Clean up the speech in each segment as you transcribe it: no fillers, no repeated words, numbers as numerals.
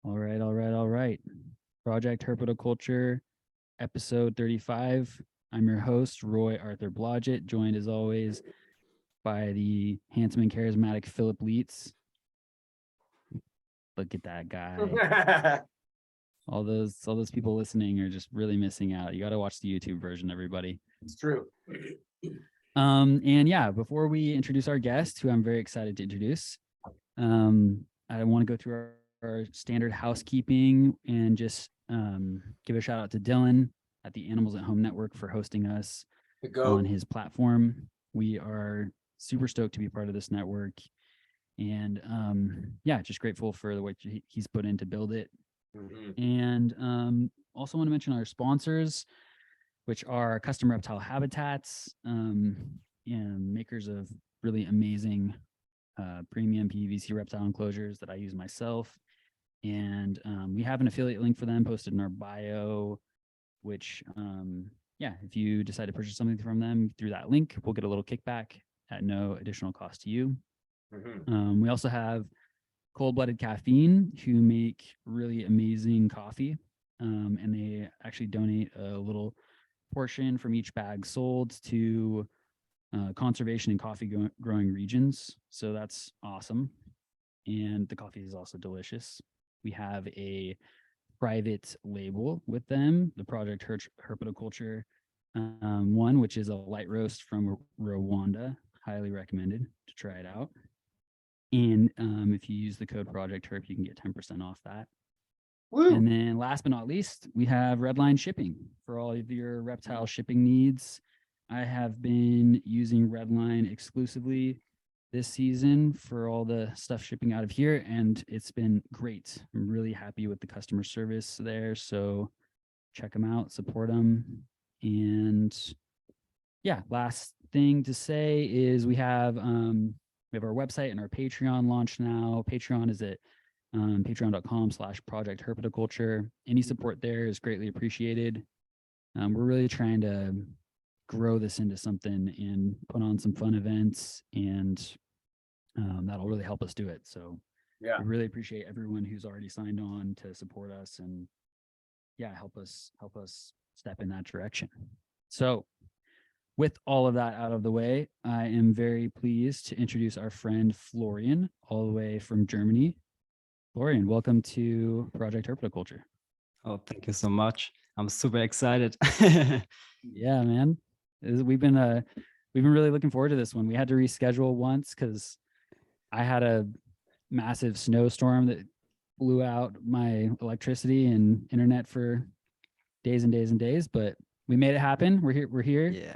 All right. Project Herpetoculture, episode 35. I'm your host, Roy Arthur Blodgett, joined as always by the handsome and charismatic Philip Leitz. Look at that guy. All those people listening are just really missing out. You got to watch the YouTube version, everybody. It's true. And yeah, before we introduce our guest, who I'm very excited to introduce, I want to go through our standard housekeeping and just give a shout out to Dylan at the Animals at Home Network for hosting us on his platform. We are super stoked to be part of this network, and yeah, just grateful for the work he's put in to build it. And also want to mention our sponsors, which are Custom Reptile Habitats, and makers of really amazing premium PVC reptile enclosures that I use myself. And we have an affiliate link for them posted in our bio, which, yeah, if you decide to purchase something from them through that link, we'll get a little kickback at no additional cost to you. We also have Cold-Blooded Caffeine, who make really amazing coffee. And they actually donate a little portion from each bag sold to conservation and coffee growing regions. So that's awesome. And the coffee is also delicious. We have a private label with them, the Project Herpetoculture one, which is a light roast from Rwanda. Highly recommended to try it out. And if you use the code Project Herp, you can get 10% off that. Woo. And then last but not least, we have Redline Shipping for all of your reptile shipping needs. I have been using Redline exclusively this season for all the stuff shipping out of here, and it's been great. I'm really happy with the customer service there. So check them out, support them. And yeah, last thing to say is we have our website and our Patreon launch now. Patreon is at patreon.com/Project Herpetoculture. Any support there is greatly appreciated. We're really trying to grow this into something and put on some fun events, and that'll really help us do it. So yeah, we really appreciate everyone who's already signed on to support us and yeah, help us step in that direction. So with all of that out of the way, I am very pleased to introduce our friend Florian, all the way from Germany. Florian, welcome to Project Herpetoculture. Oh, thank you so much. I'm super excited. Yeah, man. We've been really looking forward to this one. We had to reschedule once because I had a massive snowstorm that blew out my electricity and internet for days and days and days, but we made it happen. We're here. Yeah.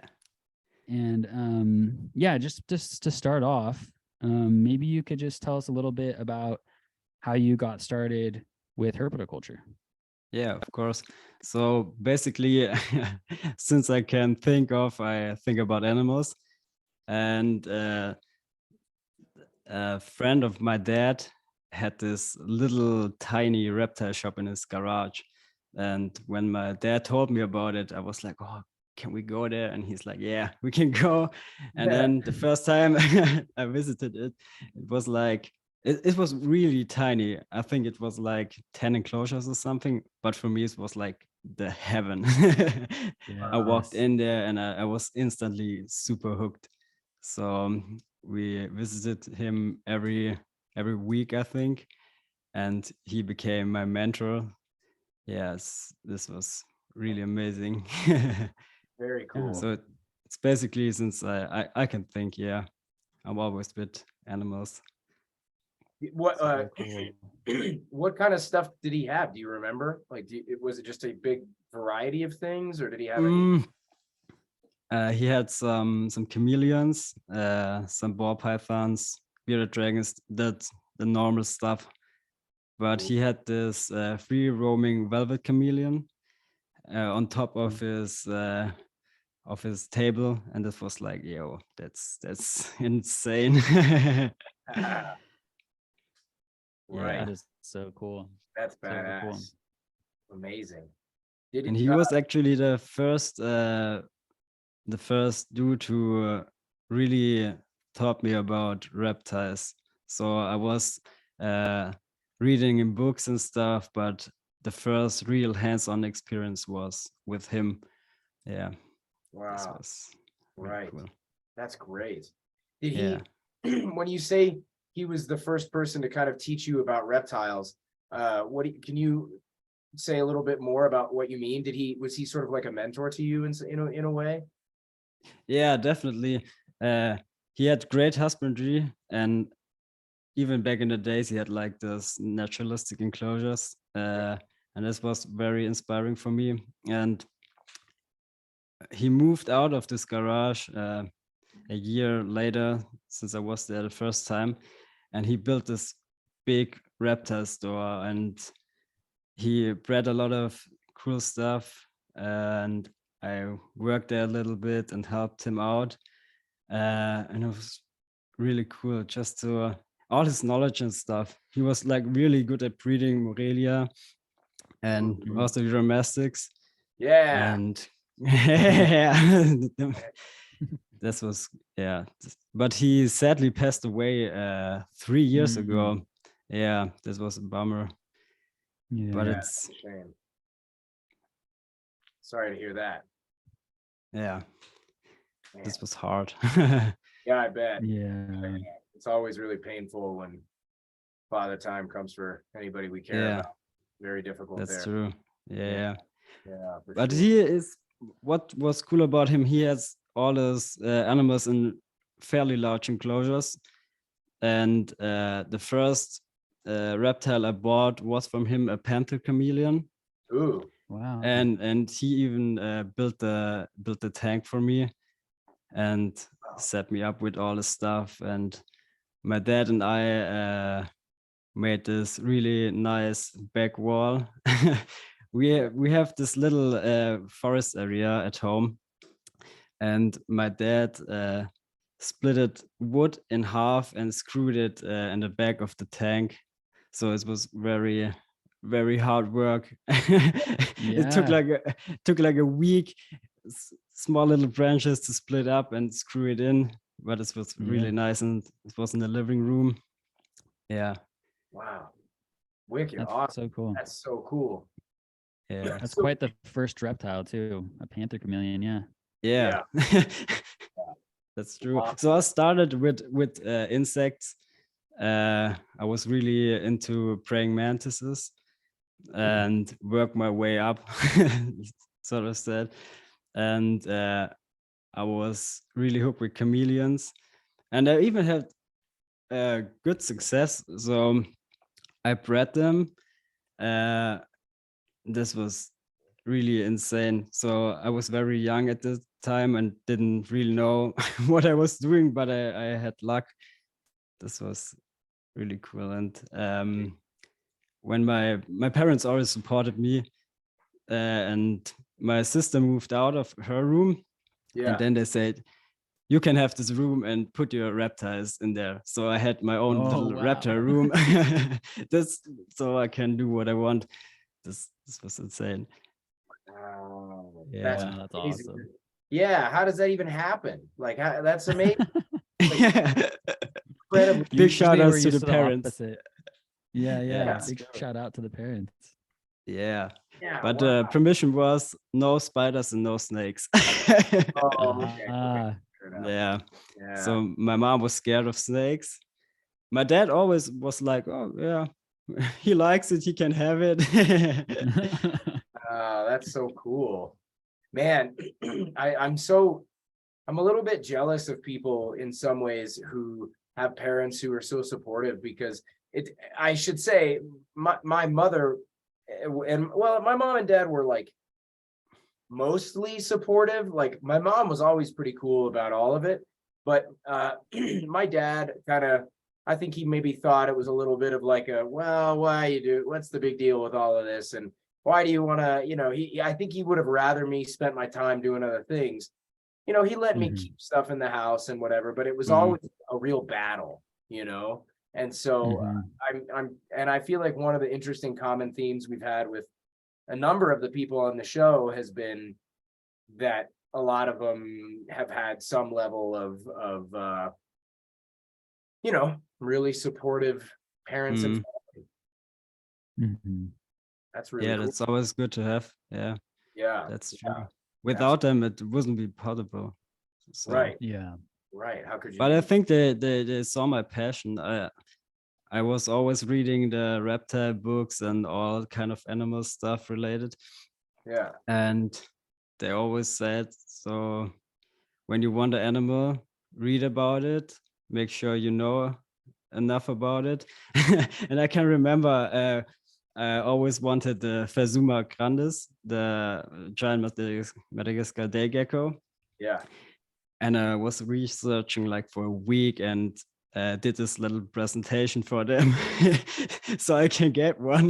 And yeah, just to start off, maybe you could just tell us a little bit about how you got started with herpetoculture. Yeah, of course. So basically, since I can think about animals. And a friend of my dad had this little tiny reptile shop in his garage. And when my dad told me about it, I was like, oh, can we go there? And he's like, yeah, we can go. And then the first time I visited it, it was like, it was really tiny. I think it was like 10 enclosures or something. But for me, it was like the heaven. Yes. I walked in there and I was instantly super hooked. So we visited him every week, I think. And he became my mentor. Yes, this was really amazing. Very cool. So it's basically since I can think, yeah, I'm always with animals. What what kind of stuff did he have? Do you remember? Like, was it just a big variety of things, or did he have any? He had some chameleons, some ball pythons, bearded dragons, that's the normal stuff. But he had this free roaming velvet chameleon on top of his table, and it was like, yo, that's insane. Right. That is so cool. That's badass. Cool. Amazing. And he was actually the first dude who really taught me about reptiles. So I was reading in books and stuff, but the first real hands-on experience was with him. Yeah, this Wow. was really Right. cool. That's great. Did Yeah. he, when you say he was the first person to kind of teach you about reptiles, can you say a little bit more about what you mean? Was he sort of like a mentor to you in a way? Yeah, definitely. He had great husbandry, and even back in the days, he had like this naturalistic enclosures, and this was very inspiring for me. And he moved out of this garage a year later, since I was there the first time, and he built this big reptile store, and he bred a lot of cool stuff, and I worked there a little bit and helped him out, and it was really cool just to all his knowledge and stuff. He was like really good at breeding Morelia and Mhm. also domestics, Yeah. and yeah, this was but he sadly passed away 3 years Mm. ago. Yeah, this was a bummer, but Yeah. it's Shame. Sorry to hear that. yeah, Man. this was hard. Yeah, I bet. Yeah. It's always really painful when father time comes for anybody we care Yeah, about. Very difficult that's there. true. Yeah. Yeah, for But sure. he is, what was cool about him, he has all his animals in fairly large enclosures. And the first reptile I bought was from him, a panther chameleon. Ooh. Wow. And he even built the tank for me and set me up with all the stuff. And my dad and I made this really nice back wall. We have this little forest area at home, and my dad split it wood in half and screwed it in the back of the tank. So it was very hard work. It took like a week, small little branches to split up and screw it in, but it was really nice, and it was in the living room. Yeah. Wow. Wicked. That's Awesome. so cool. That's so cool. Yeah. That's So- quite the first reptile too. A panther chameleon. Yeah. Yeah. That's true. Wow. So I started with insects. I was really into praying mantises and worked my way up, sort of said. And I was really hooked with chameleons, and I even had good success. So I bred them. This was really insane. So I was very young at the time and didn't really know what I was doing, but I had luck. This was really cool. And when my parents always supported me, and my sister moved out of her room, Yeah. and then they said, you can have this room and put your reptiles in there. So I had my own little reptile room. This, so I can do what I want. This was insane. Wow. Yeah. That's amazing. awesome. Yeah. How does that even happen? Like, that's amazing. Incredibly. Big shout Usually outs we're to used the parents. opposite. Yeah. Yeah. Big shout out to the parents. Yeah. Yeah. But wow. permission was no spiders and no snakes. Oh, okay. Ah. Fair enough. Yeah. Yeah. So my mom was scared of snakes. My dad always was like, oh yeah, he likes it, he can have it. That's so cool, man. I'm a little bit jealous of people in some ways who have parents who are so supportive, because I should say my mother and well, my mom and dad were like mostly supportive. Like my mom was always pretty cool about all of it, but my dad kind of, I think he maybe thought it was a little bit of like well, what's the big deal with all of this, and why do you want to, I think he would have rather me spent my time doing other things. He let me keep stuff in the house and whatever, but it was always a real battle, and so and I feel like one of the interesting common themes we've had with a number of the people on the show has been that a lot of them have had some level of really supportive parents and family. Mhm. That's really Yeah, cool. that's always good to have. Yeah, Yeah, that's true. yeah, Without them, it wouldn't be possible. So, right, Yeah. right. How could you? but I think they saw my passion. I was always reading the reptile books and all kind of animal stuff related, Yeah, and they always said, so when you want an animal, read about it, make sure you know enough about it. And I can remember I always wanted the Phasuma grandis, the giant Madagascar day gecko, yeah. and I was researching like for a week and did this little presentation for them so I can get one.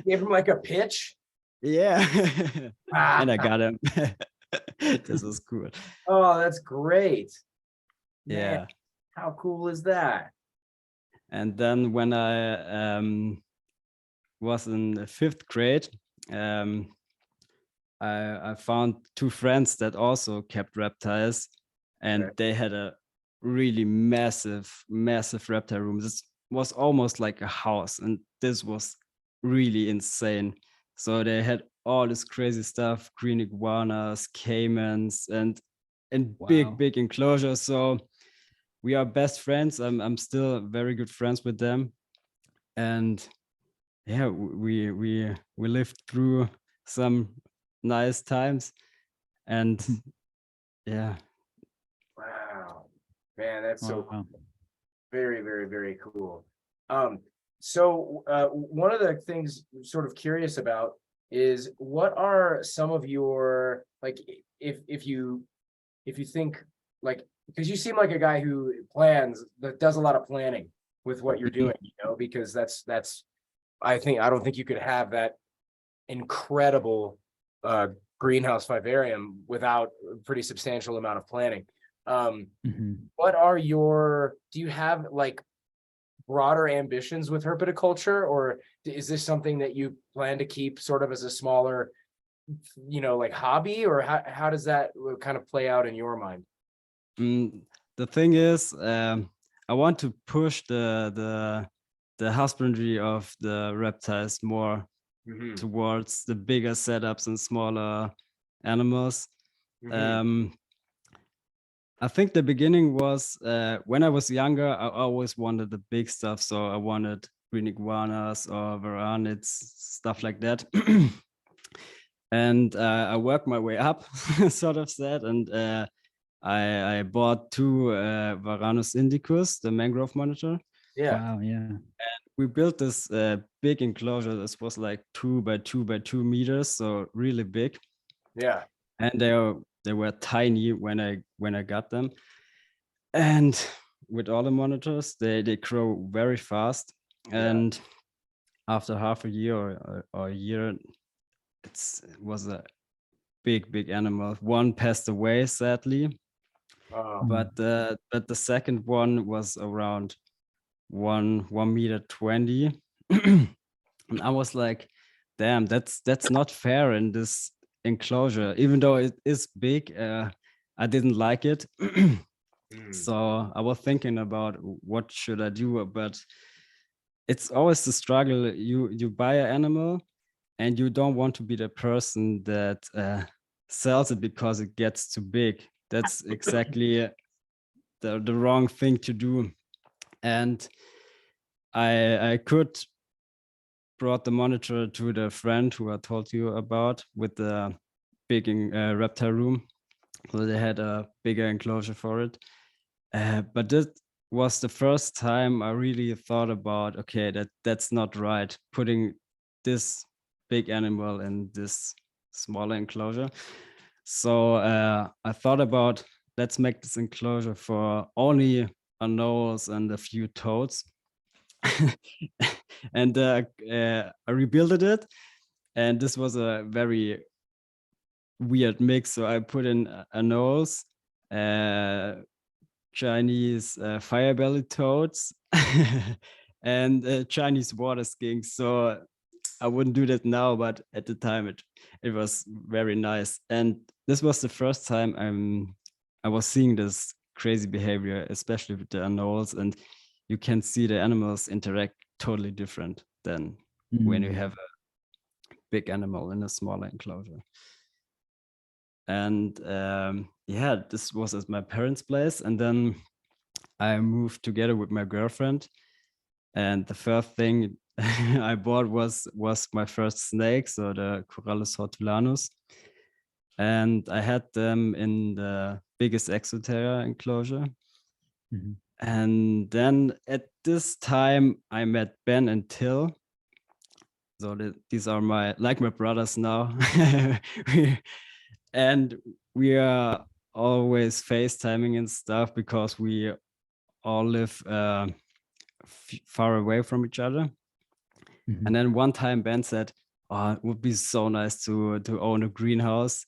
Gave him like a pitch. Yeah. Ah, And I got him. This was cool. oh, that's great, man. Yeah. How cool is that? And then when I was in the 5th grade, um, I found 2 friends that also kept reptiles, and Okay. they had a really massive reptile room. This was almost like a house, and this was really insane. So they had all this crazy stuff, green iguanas, caimans, and Wow. big enclosures. So we are best friends. I'm still very good friends with them, and yeah, we lived through some nice times, and yeah. Wow, man, that's so Wow. very, very, very cool. So one of the things I'm sort of curious about is what are some of your like if you think like because you seem like a guy who plans that does a lot of planning with what you're doing, you know, because that's I don't think you could have that incredible uh greenhouse vivarium without a pretty substantial amount of planning. Mhm. What are your do you have like broader ambitions with herpetoculture, or is this something that you plan to keep sort of as a smaller, you know, like hobby, or how does that kind of play out in your mind? The thing is, I want to push the husbandry of the reptiles more Hmm. towards the bigger setups and smaller animals. Hmm. Um, I think the beginning was when I was younger. I always wanted the big stuff, so I wanted green iguanas or varanids, stuff like that. And I worked my way up, sort of said, and I bought 2 Varanus indicus, the mangrove monitor. Yeah. Wow. Yeah. We built this big enclosure. This was like 2 by 2 by 2 meters, so really big. Yeah. And they were tiny when I got them. And with all the monitors, they grow very fast. Yeah. And after half a year or a year, it was a big animal. One passed away, sadly, Oh, Mm. but the second one was around 1 meter 20. And I was like, damn, that's not fair in this enclosure, even though it is big. I didn't like it. mm, So I was thinking about what should I do, but it's always the struggle. You buy an animal and you don't want to be the person that sells it because it gets too big. That's exactly the wrong thing to do. And I could brought the monitor to the friend who I told you about with the big reptile room. So they had a bigger enclosure for it. But this was the first time I really thought about, okay, that's not right, putting this big animal in this smaller enclosure. So I thought about, let's make this enclosure for only anoles and a few toads. And I rebuilt it, and this was a very weird mix. So I put in anoles, Chinese fire belly toads, and Chinese water skinks. So I wouldn't do that now, but at the time it was very nice. And this was the first time I was seeing this crazy behavior, especially with the anoles, and you can see the animals interact totally different than when you have a big animal in a smaller enclosure. And yeah, this was at my parents' place, and then I moved together with my girlfriend. And the first thing I bought was my first snake, so the Corallus hortulanus. And I had them in the biggest exoterra enclosure. Mhm. And then at this time, I met Ben and Till. So these are my brothers now. And we are always FaceTiming and stuff because we all live far away from each other. Mhm. And then one time Ben said, "Oh, it would be so nice to own a greenhouse."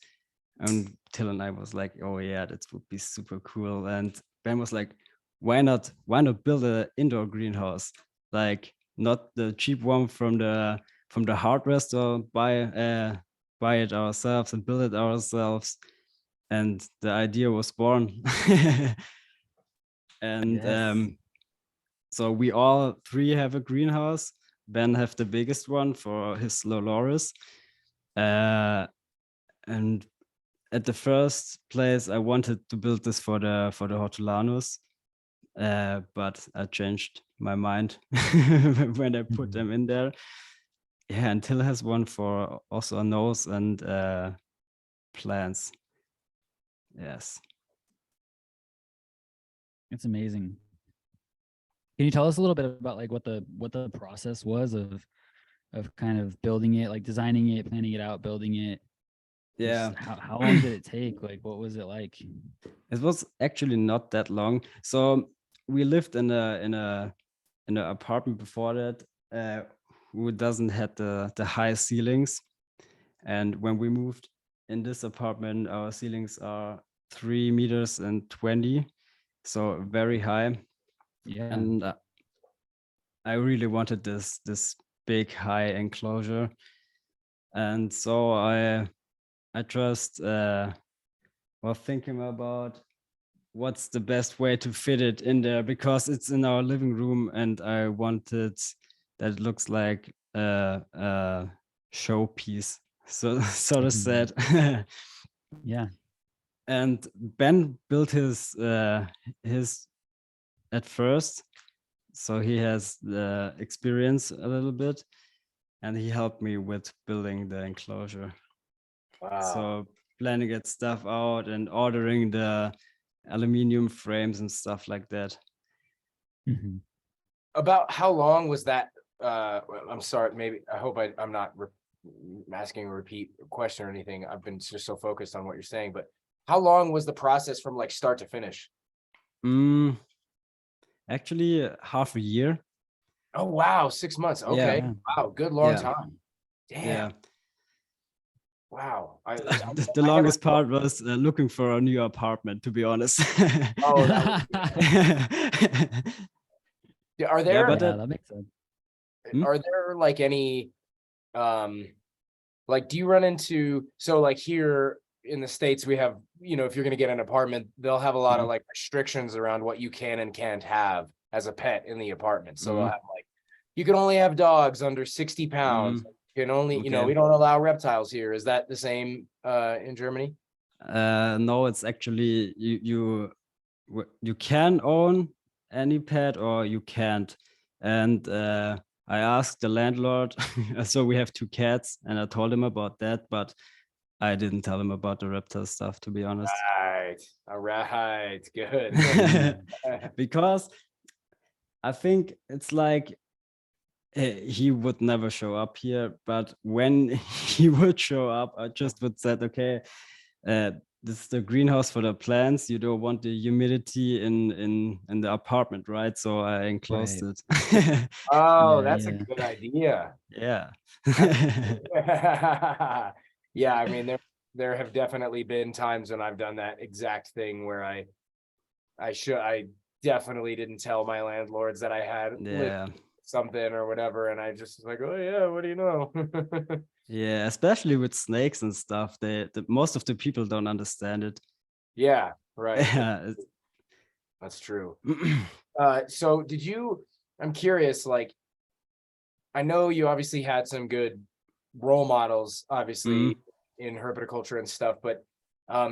And Till and I was like, "Oh yeah, that would be super cool." And Ben was like, "Why not build an indoor greenhouse? Like not the cheap one from the hardware store, buy it ourselves and build it ourselves." And the idea was born. And Yes. so we all three have a greenhouse. Ben have the biggest one for his Loloris. And at the first place, I wanted to build this for the hortulanus, but I changed my mind when I put them in there. Yeah, and Till has one for also a nose and plants. Yes. It's amazing. Can you tell us a little bit about like what the process was of kind of building it, like designing it, planning it out, building it? Yeah. Just how long did it take? Like, what was it like? It was actually not that long. So we lived in a apartment before that, who doesn't had the high ceilings. And when we moved in this apartment, our ceilings are 3 meters and 20, so very high. Yeah. And I really wanted this big high enclosure. And so I just was thinking about what's the best way to fit it in there, because it's in our living room and I wanted that it looks like a showpiece, so sort of said. Yeah. And Ben built his at first, so he has the experience a little bit, and he helped me with building the enclosure. Wow. So planning that stuff out and ordering the aluminium frames and stuff like that. Mhm. About how long was that? I'm sorry, maybe I hope I'm not asking a repeat question or anything. I've been just so focused on what you're saying, but how long was the process from like start to finish? Actually, half a year. Oh wow, 6 months. Okay. Yeah. Wow, good long Yeah. time. Damn. Yeah. Wow. The longest part was looking for a new apartment, to be honest. Oh, that are Yeah, there but that makes sense. are there like any like do you run into, so like here in the States we have, if you're going to get an apartment, they'll have a lot of like restrictions around what you can and can't have as a pet in the apartment. So they'll have like, you can only have dogs under 60 pounds. You can only, we don't allow reptiles here. Is that the same in Germany? No, it's actually you can own any pet or you can't. And I asked the landlord, so we have 2 cats, and I told him about that, but I didn't tell him about the reptile stuff, to be honest. Right. All right. Good. Because I think it's like he would never show up here, but when he would show up, I just would said, okay, this is the greenhouse for the plants. You don't want the humidity in the apartment, right? So I enclosed it. Oh, Yeah, that's a yeah. good idea. Yeah. Yeah, I mean, there have definitely been times when I've done that exact thing where I definitely didn't tell my landlords that I had Yeah. something or whatever, and I just was like, oh yeah, what do you know? Yeah, especially with snakes and stuff, most of the people don't understand it. Yeah, right. Yeah. That's true. So I'm curious, like, I know you obviously had some good role models, obviously, Mhm. in herpetoculture and stuff, but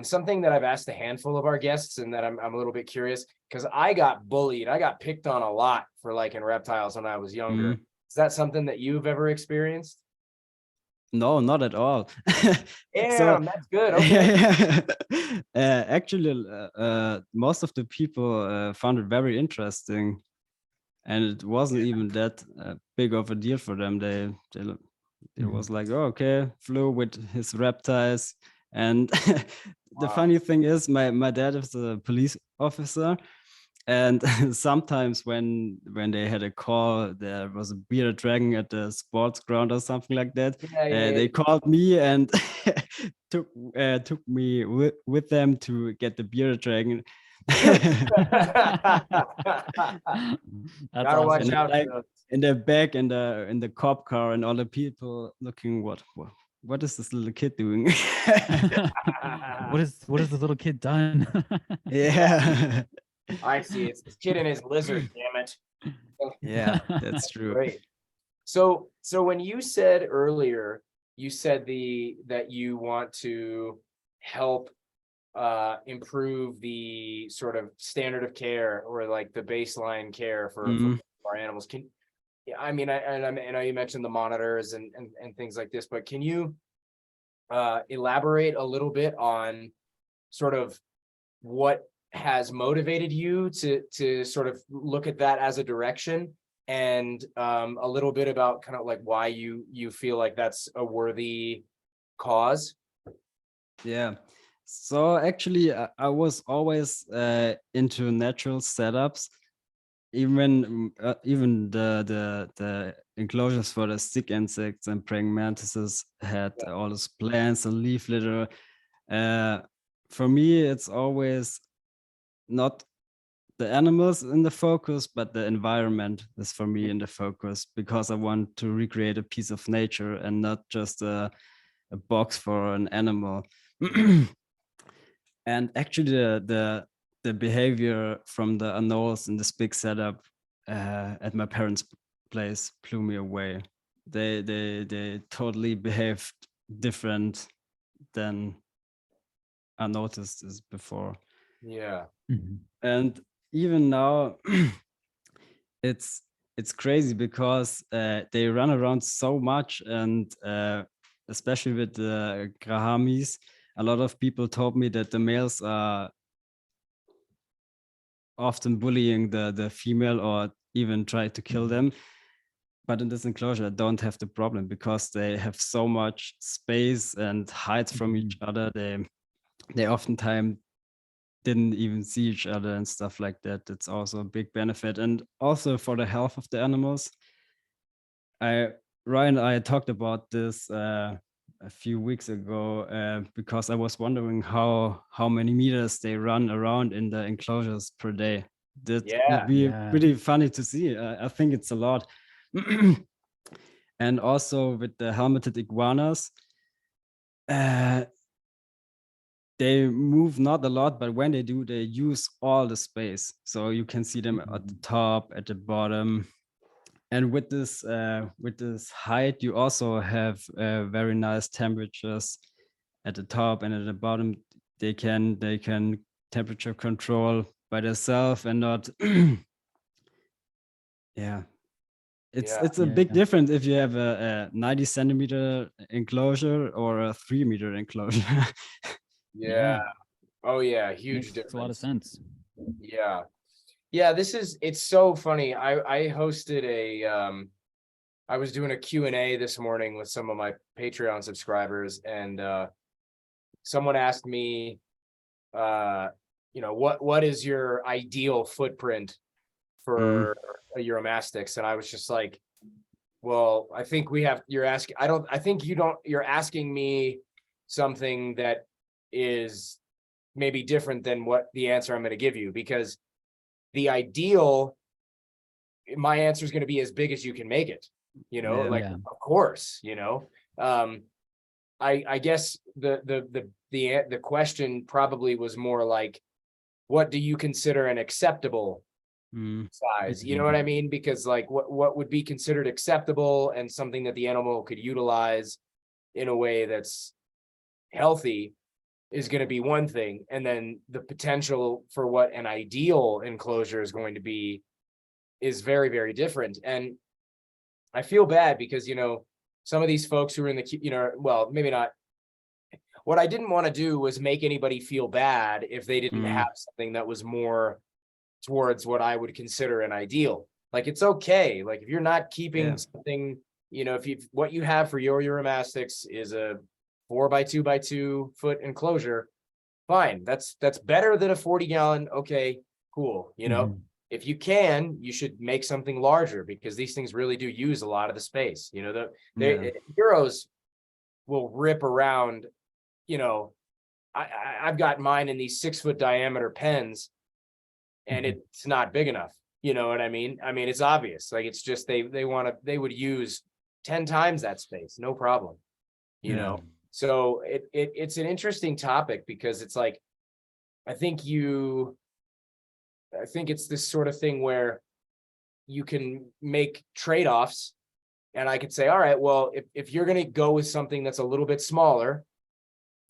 something that I've asked a handful of our guests and that I'm a little bit curious, because I got bullied, I got picked on a lot for liking reptiles when I was younger. Mhm. Is that something that you've ever experienced? No, not at all. So Damn, that's good. Okay. actually, most of the people found it very interesting, and it wasn't even that big of a deal for them. It was like, oh, okay, Flo with his reptiles. And the Wow. funny thing is, my dad is a police officer, and sometimes when they had a call, there was a bearded dragon at the sports ground or something like that. Yeah, yeah, They called me and took me with them to get the bearded dragon. yeah. That's Gotta watch And awesome. out for like those. in the back in the cop car, and all the people looking, what is this little kid doing? What is this little kid done? Yeah. I see. It's this kid and his lizard, damn it. Yeah, that's true. Great. So when you said earlier, you said that you want to help improve the sort of standard of care or like the baseline care for Mhm. our animals. Can yeah, I mean, I know you mentioned the monitors and things like this, but can you elaborate a little bit on sort of what has motivated you to sort of look at that as a direction, and a little bit about kind of like why you feel like that's a worthy cause? Yeah. So actually, I was always into natural setups. Even the enclosures for the stick insects and praying mantises had Yeah. all those plants and leaf litter. Uh, for me, it's always not the animals in the focus, but the environment is for me in the focus, because I want to recreate a piece of nature and not just a box for an animal. And actually, the behavior from the anoles in this big setup at my parents' place blew me away. They totally behaved different than I noticed this before. Yeah. Mhm. And even now, it's it's crazy because they run around so much, and especially with the Grahamis, a lot of people told me that the males are often bullying the female or even try to kill them. But in this enclosure, I don't have the problem because they have so much space and height from each other. They oftentimes didn't even see each other and stuff like that. It's also a big benefit, and also for the health of the animals. Ryan and I talked about this a few weeks ago because I was wondering how many meters they run around in the enclosures per day. That would Yeah. be Yeah. pretty funny to see. I think it's a lot. And also with the helmeted iguanas, uh, they move not a lot, but when they do, they use all the space. So you can see them at the top, at the bottom. And with this height, you also have very nice temperatures at the top and at the bottom. They can temperature control by themselves and not. Yeah, Yeah. it's a Yeah. big difference if you have a 90 centimeter enclosure or a 3 meter enclosure. Yeah. Yeah. Oh yeah, huge Makes a lot of difference. sense. Yeah. Yeah, it's so funny. I hosted I was doing a Q&A this morning with some of my Patreon subscribers, and someone asked me what is your ideal footprint Mm, for a Euromastics? And I was just like, well, I think I think you're asking me something that is maybe different than what the answer I'm going to give you, because the ideal, my answer is going to be as big as you can make it, yeah. like, Yeah. of course, um, I guess the question probably was more like, what do you consider an acceptable size. You know what I mean? Because like what would be considered acceptable and something that the animal could utilize in a way that's healthy is going to be one thing, and then the potential for what an ideal enclosure is going to be is very, very different. And I feel bad because, you know, some of these folks who are in the, you know, well, maybe not. What I didn't want to do was make anybody feel bad if they didn't have something that was more towards what I would consider an ideal. Like, it's okay. Like, if you're not keeping something, you know, if what you have for your Uromastyx is a 4x2x2 foot enclosure, fine. That's better than a 40-gallon. Okay, cool. You know, if you can, you should make something larger, because these things really do use a lot of the space. You know, the Euros will rip around. You know, I've got mine in these 6-foot diameter pens, and it's not big enough. You know what I mean? I mean, it's obvious. Like, it's just they would use 10 times that space, no problem. You know, so it's an interesting topic, because it's like, I think it's this sort of thing where you can make trade-offs, and I could say, all right, well, if you're going to go with something that's a little bit smaller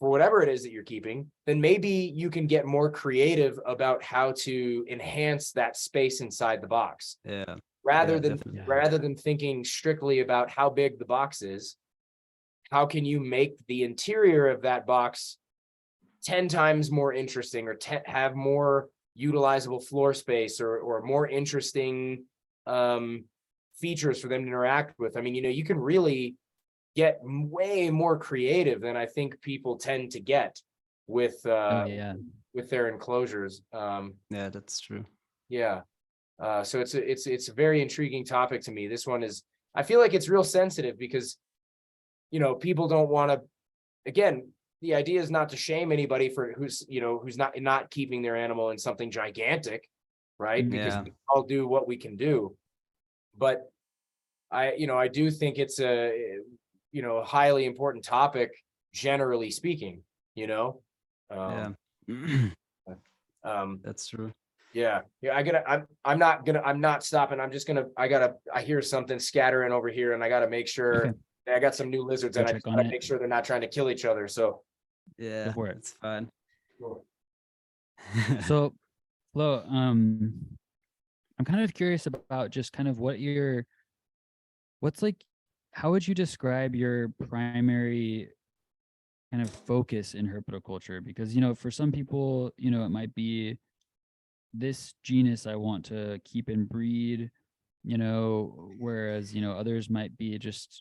for whatever it is that you're keeping, then maybe you can get more creative about how to enhance that space inside the box. Yeah. Rather than thinking strictly about how big the box is, how can you make the interior of that box 10 times more interesting, or have more utilizable floor space, or more interesting features for them to interact with. I mean, you know, you can really get way more creative than I think people tend to get with their enclosures. Yeah, that's true. Yeah. So it's a very intriguing topic to me. This one is, I feel like it's real sensitive, because, you know, people don't want to, again, the idea is not to shame anybody for who's not keeping their animal in something gigantic, right? Because we all do what we can do. But I do think it's a, highly important topic, generally speaking, you know? That's true. Yeah. I'm not stopping. I hear something scattering over here, and I gotta make sure. Okay. I got some new lizards, and I gotta make sure they're not trying to kill each other. So yeah, it's fine. Cool. So, Flo, I'm kind of curious about just kind of how would you describe your primary kind of focus in herpetoculture? Because, you know, for some people, you know, it might be this genus I want to keep and breed, you know, whereas, you know, others might be it's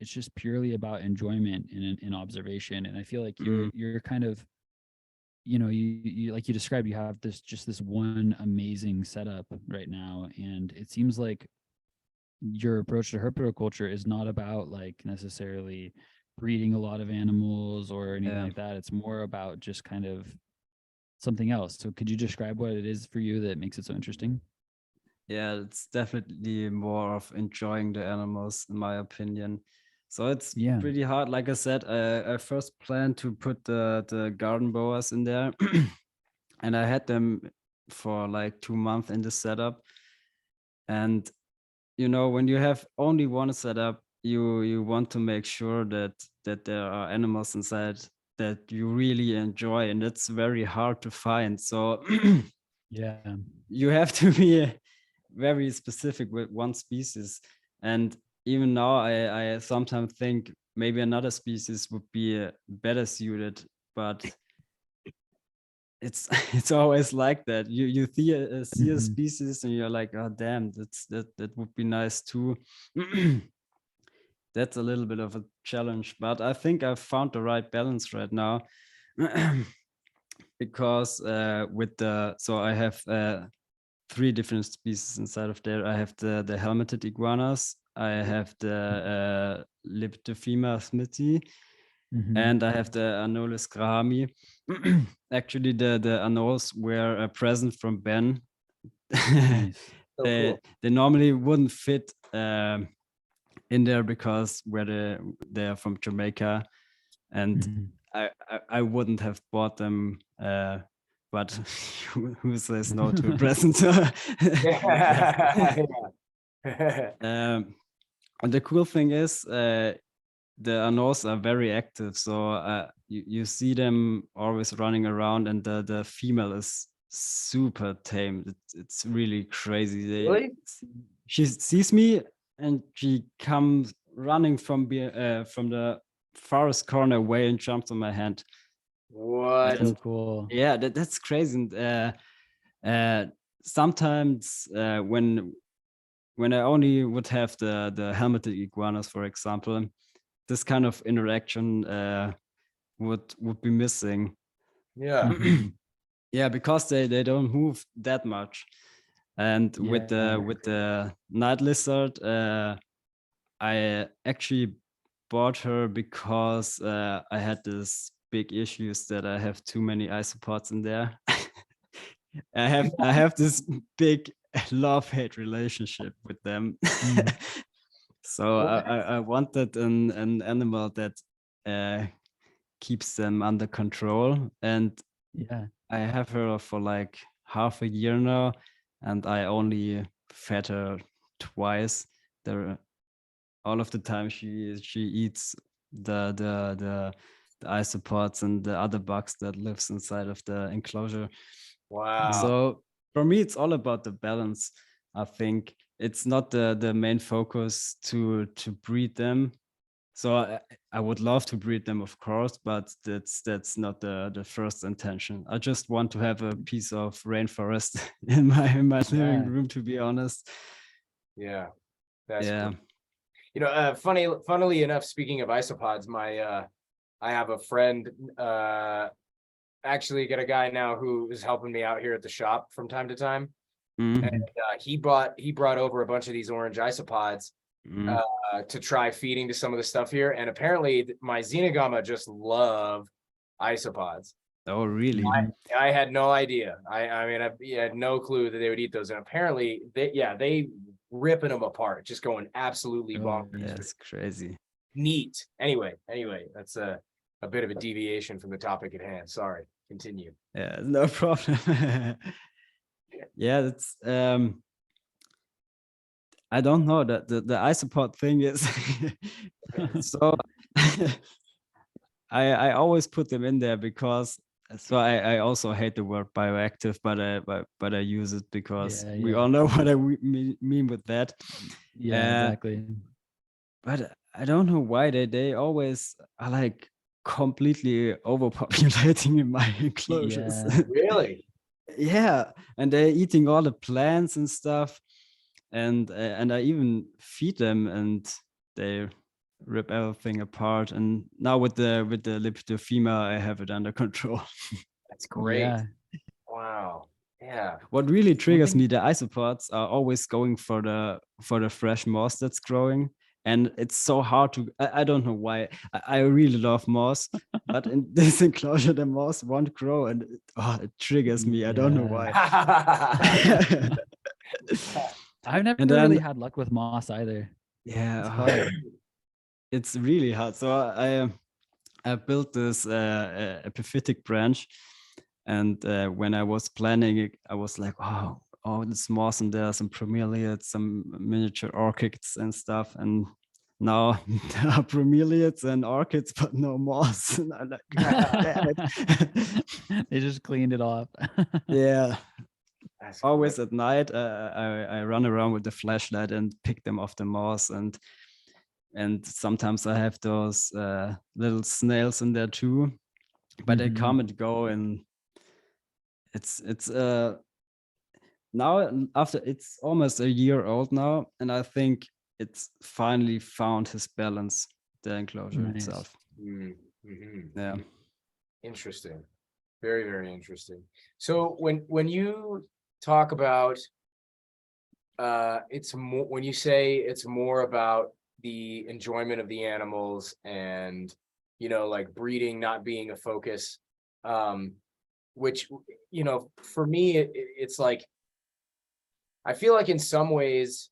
just purely about enjoyment and observation. And I feel like you're kind of, you know, you like you described, you have this one amazing setup right now. And it seems like your approach to herpetoculture is not about like necessarily breeding a lot of animals or anything like that. It's more about just kind of something else. So could you describe what it is for you that makes it so interesting? Yeah, it's definitely more of enjoying the animals, in my opinion. So it's pretty hard. Like I said, I first planned to put the garden boas in there, and I had them for like 2 months in the setup. And you know, when you have only one setup, you want to make sure that there are animals inside that you really enjoy, and it's very hard to find. So you have to be very specific with one species. And even now I sometimes think maybe another species would be better suited, but it's always like that. You see a species and you're like, oh damn, that would be nice too. That's a little bit of a challenge, but I think I've found the right balance right now. Because I have 3 different species inside of there. I have the helmeted iguanas, I have the Leptophima smithi, and I have the Anolis grahami. Actually, the anoles were a present from Ben. Nice. So cool. They normally wouldn't fit in there because they're from Jamaica, and I wouldn't have bought them but who says no to a present? Yeah. And the cool thing is, the Anos are very active, so you see them always running around, and the female is super tame. It's really crazy. Really? She sees me and she comes running from the farthest corner away and jumps on my hand. What? So cool. Yeah, that's crazy. And sometimes when I only would have the helmeted iguanas, for example, this kind of interaction would be missing. Yeah. Yeah, because they don't move that much. And with Yeah. the night lizard, I actually bought her because I had this big issues that I have too many isopods in there. I have this big love-hate relationship with them. Mm. So What? I wanted an animal that keeps them under control, and Yeah. I have her for like half a year now, and I only fed her twice. There, all of the time she eats the isopods and the other bugs that lives inside of the enclosure. Wow. So for me, it's all about the balance. I think it's not the main focus to breed them. So I would love to breed them, of course, but that's not the first intention. I just want to have a piece of rainforest in my living Yeah. room, to be honest. Yeah. That's Yeah. cool. You know, funnily enough, speaking of isopods, I have a friend, actually got a guy now who is helping me out here at the shop from time to time. Mhm. And he brought over a bunch of these orange isopods Mhm. to try feeding to some of the stuff here. And apparently my Xenogama just love isopods. Oh, really? Mhm. I had no idea. I mean, I had no clue that they would eat those. And apparently they ripping them apart, just going absolutely Oh, bonkers. yeah. That's crazy. Neat. Anyway, that's a bit of a deviation from the topic at hand. Sorry. Continue. Yeah, no problem. Yeah, that's I don't know that the isopod thing is so I always put them in there because so I also hate the word bioactive, but I use it because Yeah, we yeah. all know what I mean with that. Yeah, exactly. But I don't know why they always are like completely overpopulating in my enclosures. Yeah. Really? Yeah, and they're eating all the plants and stuff, and I even feed them, and they rip everything apart. And now with the Lepidophyma, I have it under control. That's great. Yeah. Wow. Yeah. What really triggers thing- me, the isopods are always going for the fresh moss that's growing. And it's so hard to, I don't know why. I really love moss, but in this enclosure, the moss won't grow, and it triggers me. I don't know why. I've never And really then, had luck with moss either. It's yeah, hard. it's really hard. So I built this epiphytic branch, and when I was planning it, I was like, oh, this moss, and there are some bromeliads, some miniature orchids and stuff, and now there are bromeliads and orchids, but no moss. And I'm like, damn it. They just cleaned it off. Yeah. That's Always great. at night, I run around with the flashlight and pick them off the moss, and sometimes I have those little snails in there too, but they Mhm. come and go, and it's now after it's almost a year old now, and I think it's finally found his balance, the enclosure Nice. itself. Mm-hmm. Yeah. Interesting. Very, very interesting. So when you talk about it's more when you say it's more about the enjoyment of the animals and like breeding not being a focus, which for me it's like I feel like in some ways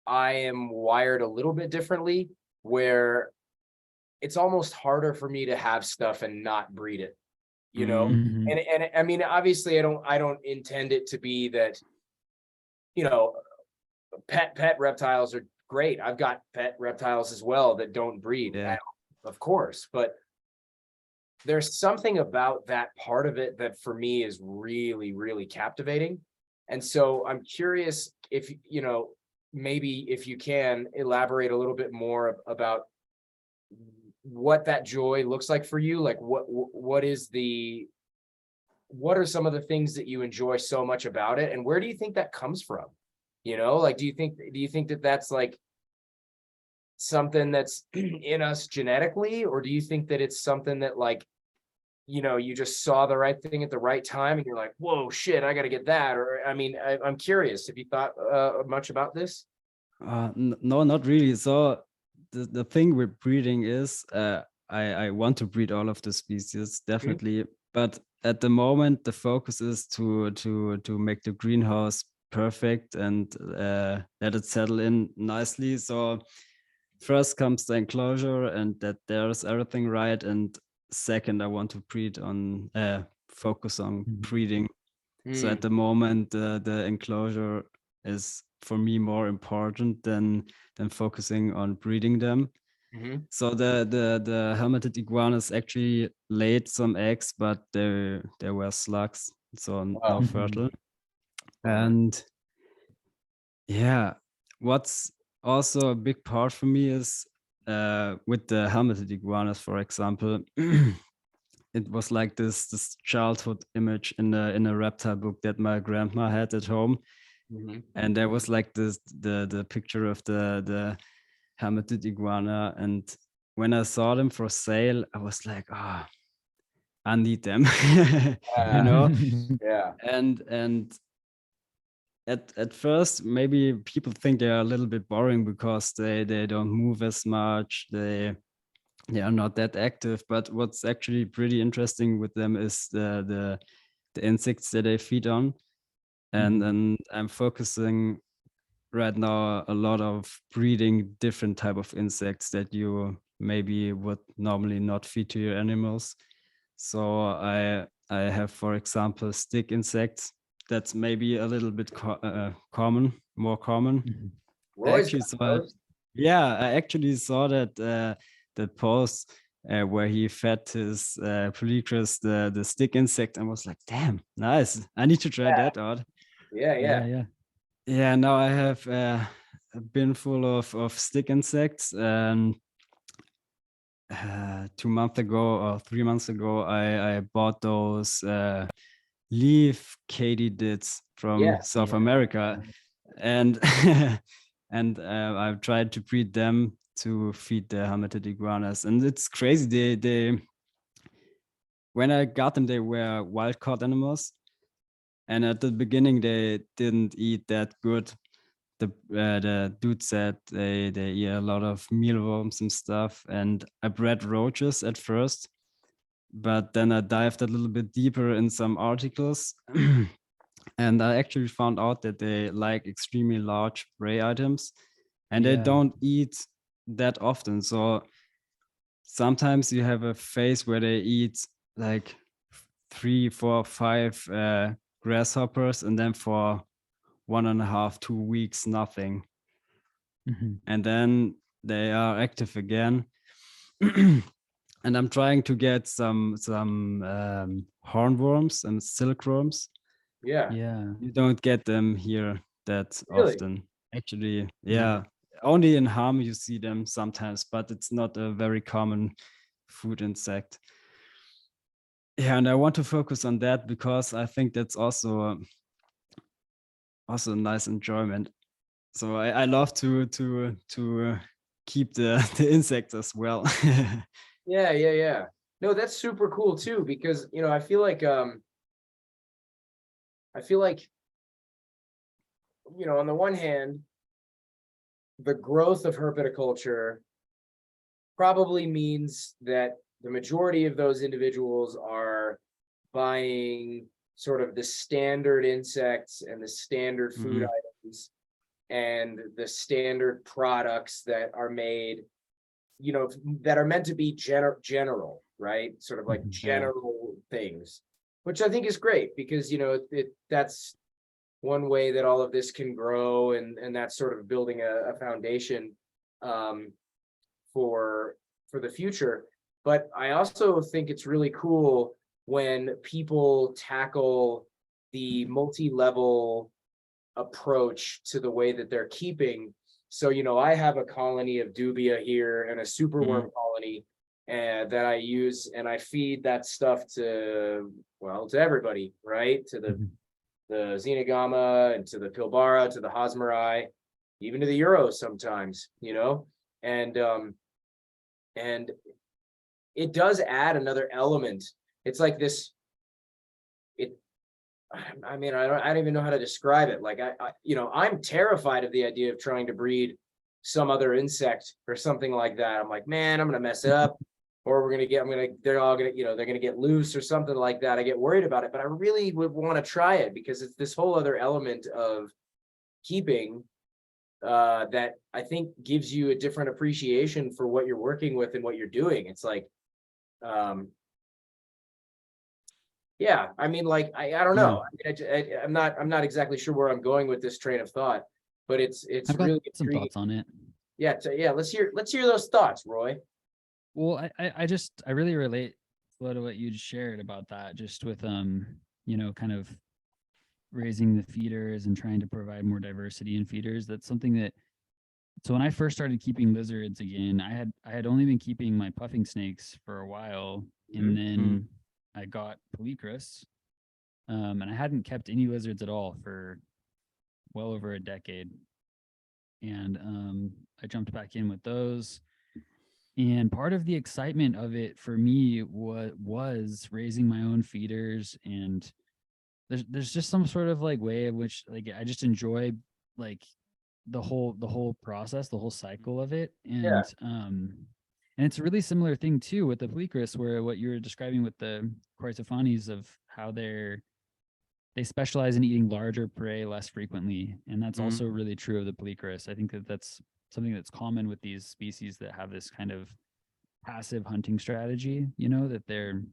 I am wired a little bit differently, where it's almost harder for me to have stuff and not breed it. you know. Mhm. And I mean, obviously I don't intend it to be that, you know, pet reptiles are great. I've got pet reptiles as well that don't breed, Yeah. of course, but there's something about that part of it that for me is really, really captivating. And so I'm curious if, you know, maybe if you can elaborate a little bit more about what that joy looks like for you. Like what are some of the things that you enjoy so much about it, and where do you think that comes from? You know, like, do you think that that's like something that's in us genetically, or do you think that it's something that, like, you know, you just saw the right thing at the right time and you're like, whoa, shit, I got to get that? Or, I mean, I'm curious. Have you thought much about this? No, not really. So the thing with breeding is, I want to breed all of the species, Mhm. definitely. But at the moment, the focus is to make the greenhouse perfect and let it settle in nicely. So first comes the enclosure and that there's everything right. And second, I want to focus on Mhm. breeding. So at Mm, the moment, the enclosure is for me more important than focusing on breeding them. mhm. So the helmeted iguanas actually laid some eggs, but they were slugs, so no Wow. Mhm. fertile. Uh-huh. And yeah, what's also a big part for me is with the helmeted iguanas, for example. It was like this childhood image in a reptile book that my grandma had at home, Mhm. and there was like the picture of the helmeted iguana, and when I saw them for sale, I was like, oh, I need them. you Uh, know yeah. and at first maybe people think they are a little bit boring because they don't move as much, they are not that active, but what's actually pretty interesting with them is the insects that they feed on. And Mhm. then I'm focusing right now a lot of breeding different type of insects that you maybe would normally not feed to your animals. So I have, for example, stick insects. That's maybe a little bit common, more common. Mhm. I Roy's actually got saw it. those. Yeah, I actually saw that post where he fed his Polychrus the stick insect and was like, damn, nice. I need to try that out. Yeah, Yeah, yeah. yeah. Yeah, now I have a bin full of stick insects. And 2 months ago or 3 months ago, I bought those leaf katydids from Yeah. South Yeah. America, and and I've tried to breed them to feed the helmeted iguanas, and it's crazy. They when I got them, they were wild caught animals, and at the beginning they didn't eat that good. The dude said they eat a lot of mealworms and stuff, and I bred roaches at first, but then I dived a little bit deeper in some articles. And I actually found out that they like extremely large prey items and they Yeah. don't eat that often. So sometimes you have a phase where they eat like 3, 4, 5 grasshoppers, and then for 1.5, 2 weeks, nothing. Mhm. And then they are active again. And I'm trying to get some hornworms and silkworms. Yeah. Yeah. You don't get them here that Really? often. Actually, Mhm. yeah. Only in Ham you see them sometimes, but it's not a very common food insect. Yeah, and I want to focus on that because I think that's also a nice enjoyment. So I love to keep the the insects as well. Yeah, yeah, yeah. No, that's super cool too, because, you know, I feel like, you know, on the one hand, the growth of herpetoculture probably means that the majority of those individuals are buying sort of the standard insects and the standard food Mhm. items and the standard products that are made that are meant to be general, right? Sort of like general things, which I think is great because, that's one way that all of this can grow, and that's sort of building a foundation for the future. But I also think it's really cool when people tackle the multi-level approach to the way that they're keeping. So, I have a colony of dubia here and a superworm colony that I use, and I feed that stuff to everybody, right? To the Xenogama and to the Pilbara, to the Hosmeri, even to the Euros sometimes, and it does add another element. It's like this, I don't even know how to describe it. Like I'm terrified of the idea of trying to breed some other insect or something like that. I'm like, man, I'm gonna mess it up, or they're all gonna, they're gonna get loose or something like that. I get worried about it, but I really would want to try it because it's this whole other element of keeping that I think gives you a different appreciation for what you're working with and what you're doing. It's like, yeah, I don't know. I'm not exactly sure where I'm going with this train of thought, but it's I've got really some intriguing. thoughts on it. Yeah, let's hear those thoughts, Roy. Well, I really relate a lot of what you shared about that, just with kind of raising the feeders and trying to provide more diversity in feeders. That's something that, so when I first started keeping lizards again, I had only been keeping my puffing snakes for a while, and then I got Polychrus, and I hadn't kept any lizards at all for well over a decade. And I jumped back in with those. And part of the excitement of it for me was raising my own feeders, and there's just some sort of like way in which like I just enjoy like the whole process, the whole cycle of it. And it's a really similar thing too with the Polychrus, where what you were describing with the Corytophanes of how they specialize in eating larger prey less frequently, and that's also really true of the Polychrus. I think that's something that's common with these species that have this kind of passive hunting strategy, that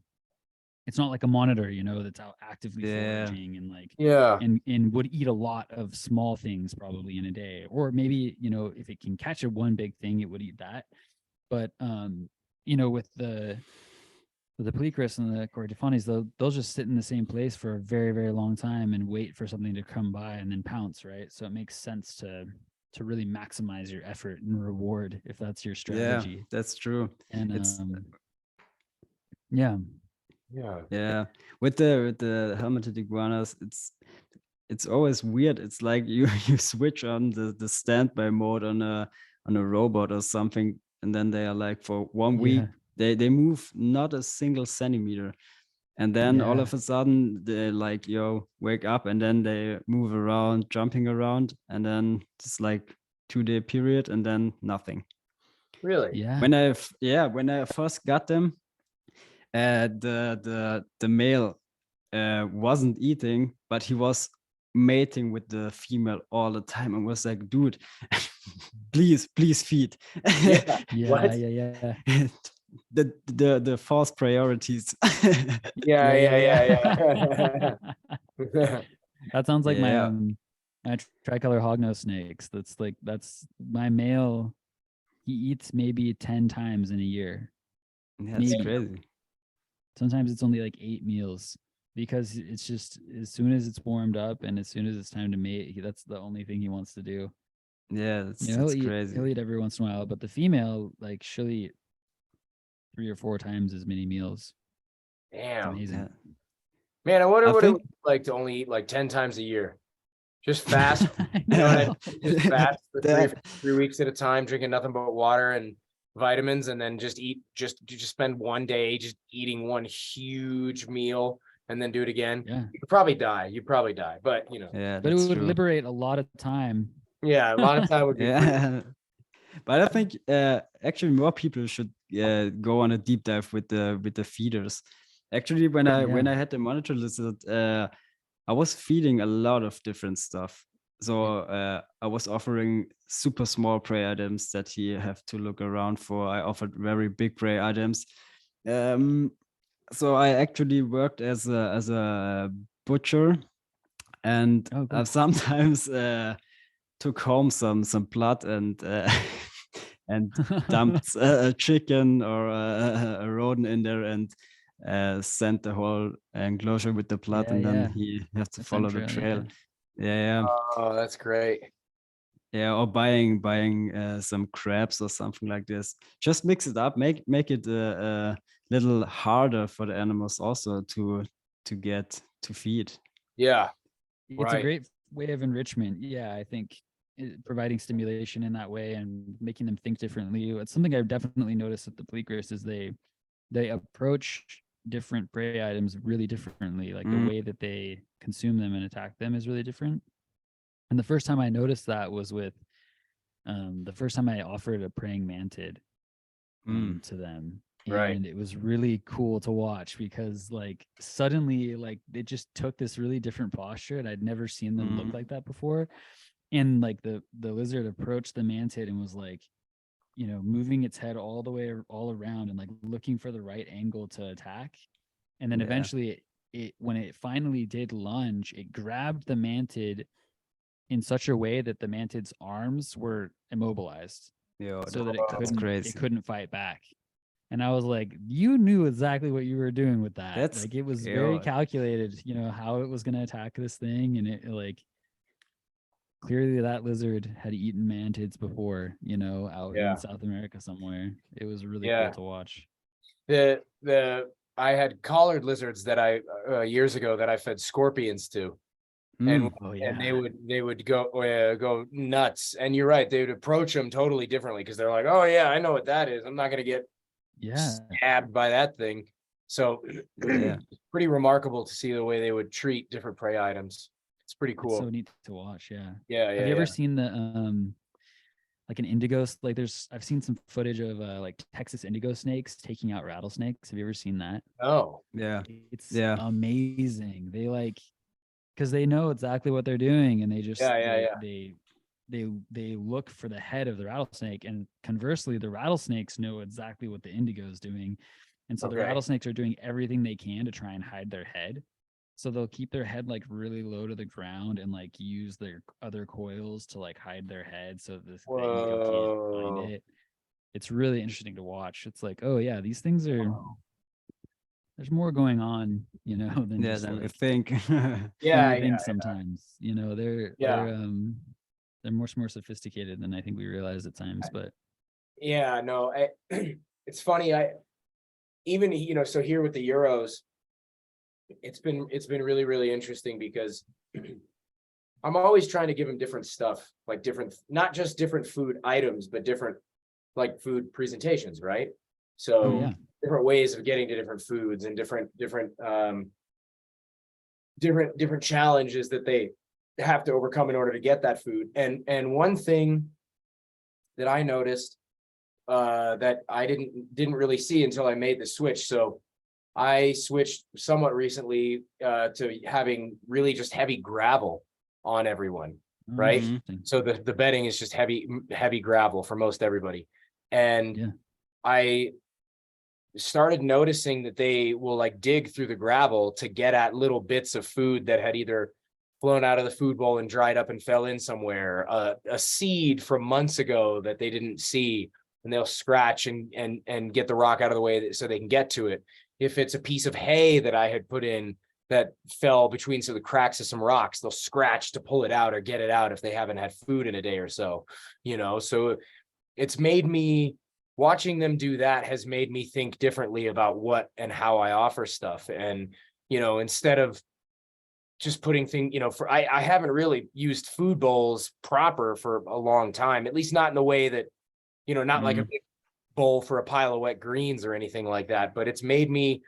it's not like a monitor, that's out actively foraging and like, and would eat a lot of small things probably in a day, or maybe, if it can catch one big thing, it would eat that. But, with the Polychrus and the Corytophanes, they'll just sit in the same place for a very, very long time and wait for something to come by and then pounce, right? So it makes sense to really maximize your effort and reward if that's your strategy. Yeah, that's true. And it's yeah. With the helmeted iguanas, it's always weird. It's like you switch on the standby mode on a robot or something, and then they are like for 1 week they move not a single centimeter, and then all of a sudden they like wake up, and then they move around, jumping around, and then it's like 2-day period, and then nothing. Really? Yeah. When I first got them, the male wasn't eating, but he was mating with the female all the time, and was like, dude, please feed. Yeah. The false priorities. Yeah. That sounds like my tricolor hognose snakes. That's my male. He eats maybe 10 times in a year. That's crazy. Sometimes it's only like 8 meals, because it's just as soon as it's warmed up and as soon as it's time to mate, that's the only thing he wants to do. Yeah, that's crazy. He'll eat every once in a while, but the female, like, she'll eat 3 or 4 times as many meals. Damn. It's amazing. Yeah. Man, I wonder what it would be like to only eat like 10 times a year. Just fast, just fast for 3 weeks at a time, drinking nothing but water and vitamins, and then just spend 1 day just eating one huge meal and then do it again. Yeah. You'd probably die, but but it would liberate a lot of time. Yeah, a lot of time would be But I think actually more people should go on a deep dive with the feeders. Actually, when I had the monitor lizard, I was feeding a lot of different stuff. So I was offering super small prey items that he have to look around for. I offered very big prey items. So I actually worked as a butcher, and Oh, cool. I've sometimes took home some blood and and dumped a chicken or a rodent in there and sent the whole enclosure with the blood, Yeah, and then yeah. he has to The scent follow the trail, trail. Yeah, Oh, that's great. yeah, or buying some crabs or something like this. Just mix it up, make it a little harder for the animals also to get to feed. Yeah, It's a right. great way of enrichment. Yeah, I think providing stimulation in that way and making them think differently. It's something I've definitely noticed with the bleakers is they approach different prey items really differently. Like the Mm, way that they consume them and attack them is really different. And the first time I noticed that was with the first time I offered a praying mantid mm, to them. Right. And it was really cool to watch because like suddenly like it just took this really different posture and I'd never seen them look mm. like that before. And like the lizard approached the mantid and was like, you know, moving its head all the way all around and like looking for the right angle to attack. And then Yeah, eventually it when it finally did lunge, it grabbed the mantid in such a way that the mantid's arms were immobilized yo, so that it that's couldn't it crazy. couldn't fight back. And I was like, you knew exactly what you were doing with that. That's Like it was very yo, calculated, you know, how it was going to attack this thing. And it like clearly that lizard had eaten mantids before, you know, out in Yeah. South America somewhere. It was really cool Yeah. to watch. The I had collared lizards that I years ago that I fed scorpions to, and mm, Oh and yeah. they would go nuts. And you're right, they would approach them totally differently because they're like, oh yeah, I know what that is. I'm not gonna get Yeah. stabbed by that thing. So yeah. pretty remarkable to see the way they would treat different prey items. It's pretty It's so cool. neat to watch. Yeah. Yeah, Have yeah, you ever yeah. seen the like an indigo like there's I've seen some footage of like Texas indigo snakes taking out rattlesnakes. Have you ever seen that? Oh, Yeah, It's yeah, amazing. They like because they know exactly what they're doing and they just yeah, yeah, yeah. they look for the head of the rattlesnake and conversely the rattlesnakes know exactly what the indigo is doing. And so the Okay. rattlesnakes are doing everything they can to try and hide their head. So they'll keep their head like really low to the ground and like use their other coils to like hide their head so the indigo can't find Whoa. it. It's really interesting to watch. It's like, oh yeah, these things are there's more going on, you know, than yeah. just Then we like think. than Yeah, we yeah, think sometimes. You know, yeah. they're much more sophisticated than I think we realize at times. But Yeah, no, it's funny. I even so here with the Euros, it's been really, really interesting because I'm always trying to give them different stuff, like different, not just different food items, but different like food presentations, right? oh So yeah, different ways of getting to different foods and different challenges that they have to overcome in order to get that food. And one thing that I noticed that I didn't really see until I made the switch. So I switched somewhat recently to having really just heavy gravel on everyone, oh, right? Mhm. interesting. So the bedding is just heavy gravel for most everybody. And Yeah, I started noticing that they will like dig through the gravel to get at little bits of food that had either flown out of the food bowl and dried up and fell in somewhere, a seed from months ago that they didn't see, and they'll scratch and get the rock out of the way so they can get to it. If it's a piece of hay that I had put in that fell between the cracks of some rocks, they'll scratch to pull it out or get it out if they haven't had food in a day or so, so it's made me watching them do that has made me think differently about what and how I offer stuff. And, instead of just putting things, I haven't really used food bowls proper for a long time, at least not in the way that, not like a mm, big bowl for a pile of wet greens or anything like that. But it's made me,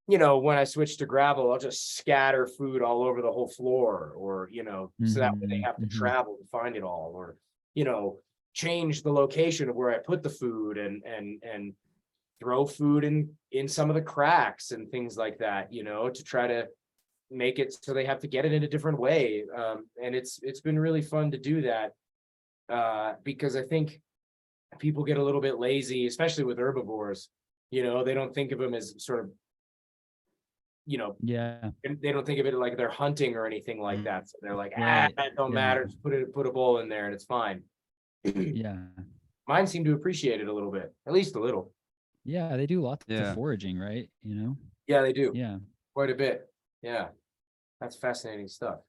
when I switch to gravel, I'll just scatter food all over the whole floor or, so that way they have to mm-hmm. travel to find it all or, change the location of where I put the food and throw food in some of the cracks and things like that, to try to make it so they have to get it in a different way. And it's been really fun to do that, because I think people get a little bit lazy, especially with herbivores. You know, they don't think of them as sort of, you know, Yeah. they don't think of it like they're hunting or anything like that. So they're like, Right. it don't Yeah. matter. Just put a bowl in there and it's fine. Yeah. Mine seem to appreciate it a little bit, at least a little. Yeah. They do lots Yeah. of foraging, right? You know? Yeah, they do. Yeah. Quite a bit. Yeah. That's fascinating stuff.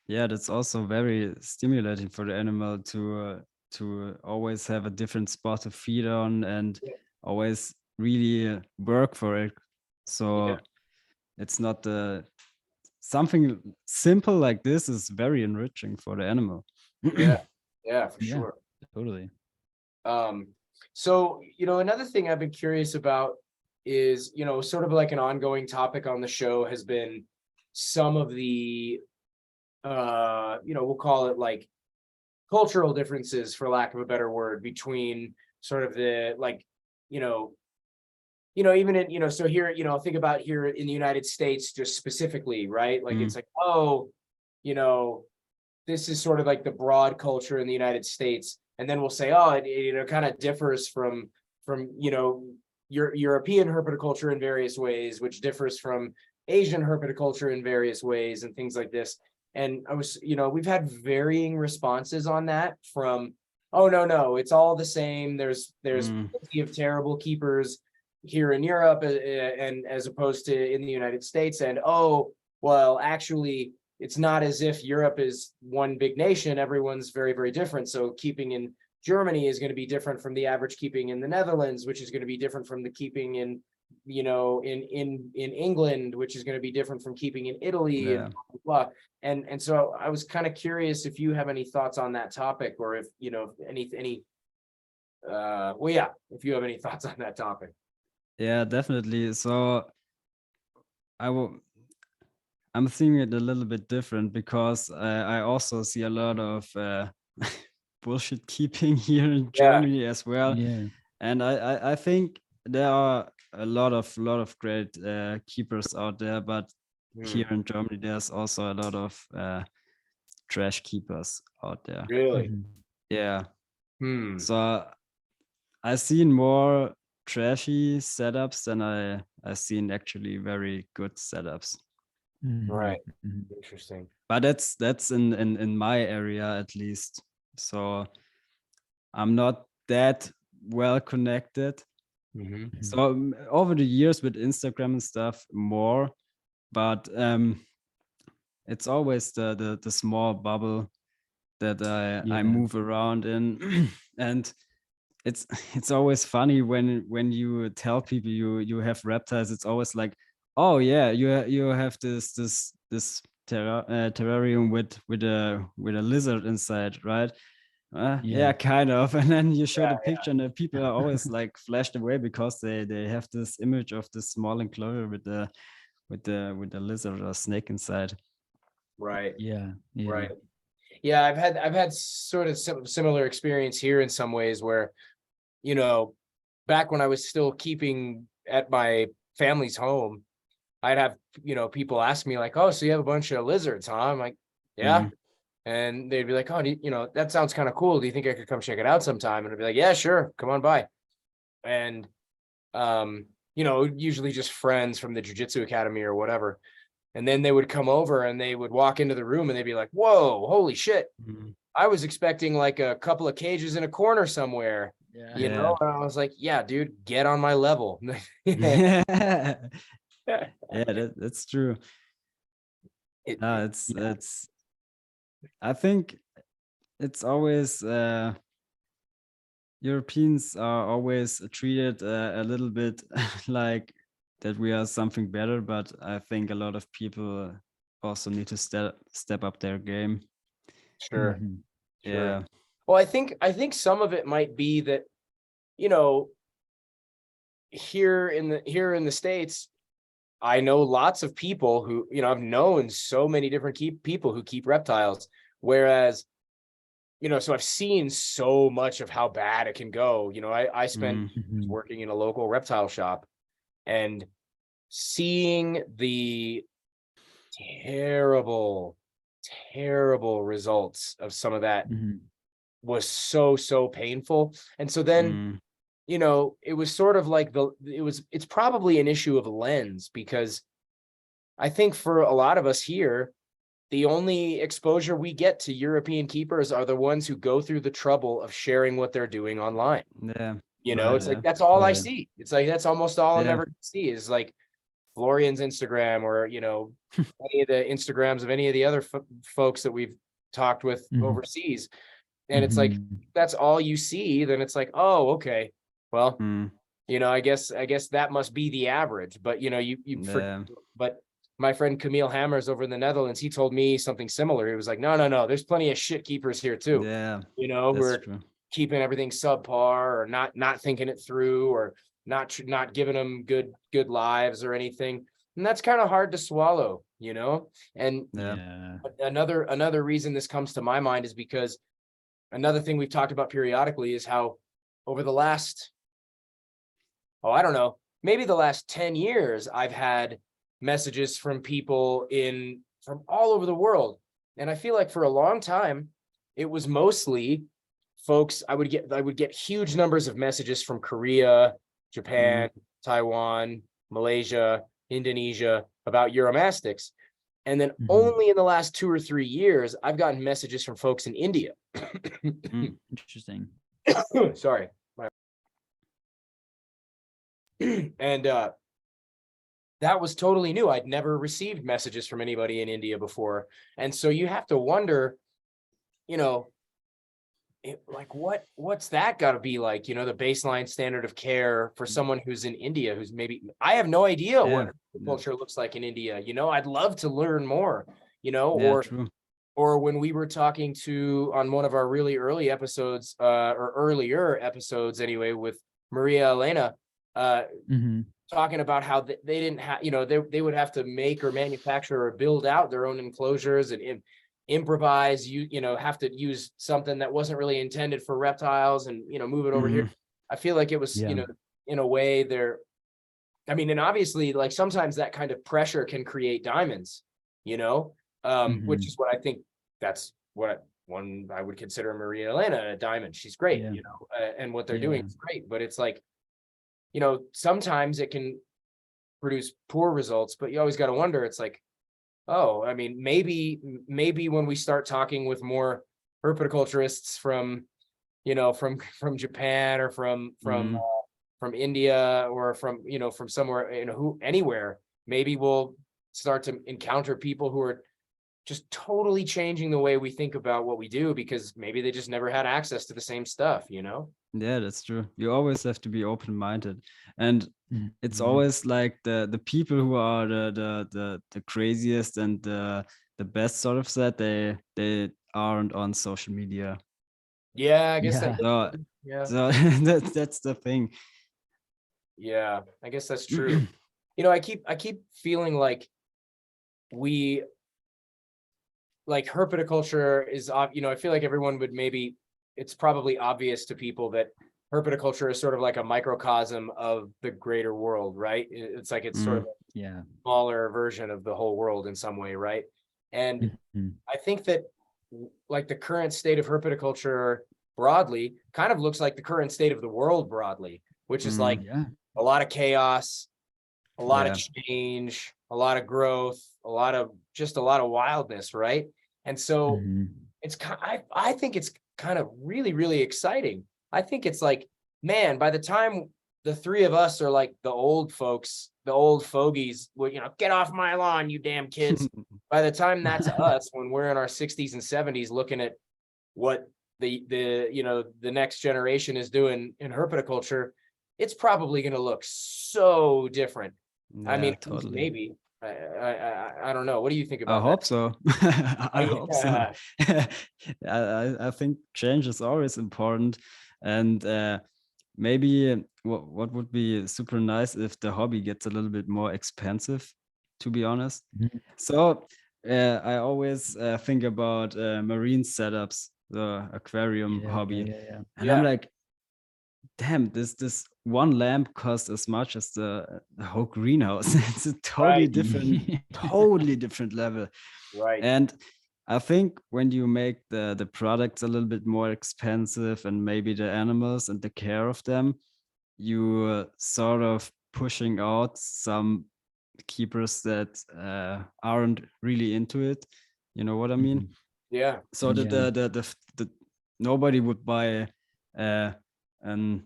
Yeah, that's also very stimulating for the animal to always have a different spot to feed on and Yeah. always really work for it. So Yeah. it's not something simple like this is very enriching for the animal. Yeah. Yeah, for Yeah. sure. Totally. So, you know, another thing I've been curious about is, you know, sort of like an ongoing topic on the show has been some of the, you know, we'll call it like cultural differences, for lack of a better word, between sort of the, like, you know, even in, you know, so here, you know, think about here in the United States, just specifically, right? Like, it's like, oh, you know, this is sort of like the broad culture in the United States. And then we'll say, oh, it you know, kind of differs from, you know, European herpetoculture in various ways, which differs from Asian herpetoculture in various ways and things like this. And I was, you know, we've had varying responses on that from, oh, no, it's all the same. There's plenty of terrible keepers here in Europe, and as opposed to in the United States. And, oh, well, actually, it's not as if Europe is one big nation. Everyone's very, very different. So keeping in Germany is going to be different from the average keeping in the Netherlands, which is going to be different from the keeping in, you know, in England, which is going to be different from keeping in Italy, and blah, blah. And so I was kind of curious if you have any thoughts on that topic, or if, you know, any well, yeah, if you have any thoughts on that topic. Yeah, definitely. So I'm seeing it a little bit different because I also see a lot of bullshit keeping here in Germany as well. Yeah. And I think there are a lot of great keepers out there, but here in Germany there's also a lot of trash keepers out there. Really? Yeah. So I've seen more trashy setups than I've seen actually very good setups. Right. Interesting. But that's in my area at least. So I'm not that well connected. So over the years with Instagram and stuff more, but it's always the small bubble that I move around in. And it's always funny when you tell people you have reptiles. It's always like, oh yeah, you have this terrarium with a lizard inside, right? Yeah, kind of. And then you show the picture, and the people are always like flashed away because they have this image of this small enclosure with the lizard or snake inside. Right. Yeah. Right. Yeah, I've had sort of similar experience here in some ways where, you know, back when I was still keeping at my family's home, I'd have, you know, people ask me like, oh, so you have a bunch of lizards, huh? I'm like, yeah. And they'd be like, oh, you know, that sounds kind of cool. Do you think I could come check it out sometime? And I'd be like, yeah, sure. Come on by. And, you know, usually just friends from the jiu-jitsu academy or whatever. And then they would come over and they would walk into the room and they'd be like, whoa, holy shit. I was expecting like a couple of cages in a corner somewhere, you know? And I was like, yeah, dude, get on my level. Yeah, that's true. It's I think it's always Europeans are always treated a little bit like that we are something better, but I think a lot of people also need to step up their game. Sure. Yeah. Well, I think some of it might be that, you know, here in the States, I know lots of people who, you know, I've known so many different people who keep reptiles, whereas, you know, so I've seen so much of how bad it can go. You know, I spent years working in a local reptile shop, and seeing the terrible, terrible results of some of that was so painful. And so then, you know, it was sort of like it's probably an issue of lens, because I think for a lot of us here, the only exposure we get to European keepers are the ones who go through the trouble of sharing what they're doing online. Yeah. You know, Right, it's yeah. like, that's all I Yeah. see. It's like, that's almost all I'm Yeah. ever gonna see is like Florian's Instagram, or, you know, any of the Instagrams of any of the other folks that we've talked with overseas. And it's like, that's all you see. Then it's like, oh, okay, well, you know, I guess that must be the average. But, you know, Yeah. but my friend Camille Hammers over in the Netherlands, he told me something similar. He was like, no, there's plenty of shit keepers here too. Yeah. You know, who That's are true. keeping everything subpar, or not thinking it through, or not giving them good lives or anything. And that's kind of hard to swallow, you know. And Yeah. another reason this comes to my mind is because another thing we've talked about periodically is how over the last, I don't know, maybe the last 10 years, I've had messages from people from all over the world. And I feel like for a long time, it was mostly folks. I would get huge numbers of messages from Korea, Japan, Taiwan, Malaysia, Indonesia about Uromastyx. And then only in the last 2 or 3 years, I've gotten messages from folks in India. Interesting. Sorry. And that was totally new. I'd never received messages from anybody in India before. And so you have to wonder, you know, like what's that got to be like, you know, the baseline standard of care for someone who's in India, who's maybe, I have no idea what culture looks like in India. You know, I'd love to learn more, you know, or when we were talking on one of our really early episodes, or earlier episodes anyway, with Maria Elena, talking about how they didn't have, you know, they would have to make or manufacture or build out their own enclosures and improvise, you know, have to use something that wasn't really intended for reptiles and, you know, move it over here. I feel like it was, you know, in a way I mean, and obviously like sometimes that kind of pressure can create diamonds, you know, which is what I think that's what I would consider Maria Elena a diamond. She's great, you know, and what they're doing is great, but it's like, you know, sometimes it can produce poor results, but you always got to wonder, it's like, oh, I mean, maybe when we start talking with more herpetoculturists from, you know, from Japan, or from India, or from, you know, from somewhere, you know, anywhere, maybe we'll start to encounter people who are just totally changing the way we think about what we do, because maybe they just never had access to the same stuff, you know? Yeah, that's true. You always have to be open-minded, and it's always like the people who are the craziest and the best sort of set, they aren't on social media. Yeah, I guess that. So that's the thing. Yeah, I guess that's true. You know, I keep feeling like herpetoculture is, you know, I feel like everyone would maybe, it's probably obvious to people that herpetoculture is sort of like a microcosm of the greater world, right? It's like, it's sort of a smaller version of the whole world in some way, right? And I think that like the current state of herpetoculture broadly kind of looks like the current state of the world broadly, which is like a lot of chaos, a lot of change, a lot of growth, a lot of wildness, right? And so it's I think it's kind of really, really exciting. I think it's like, man, by the time the three of us are like the old folks, the old fogies, well, you know, get off my lawn, you damn kids. By the time that's us, when we're in our 60s and 70s, looking at what the you know, the next generation is doing in herpetoculture, it's probably going to look so different. I mean, totally. Maybe. I don't know. What do you think about that? I hope so. I hope so. I think change is always important, and maybe what would be super nice if the hobby gets a little bit more expensive, to be honest. So I always think about marine setups, the aquarium hobby, and I'm like, damn, this one lamp costs as much as the whole greenhouse. It's a Right. totally different level. Right. And I think when you make the products a little bit more expensive, and maybe the animals and the care of them, you sort of pushing out some keepers that aren't really into it. You know what I mean? Mhm. Yeah. So Yeah. the nobody would buy an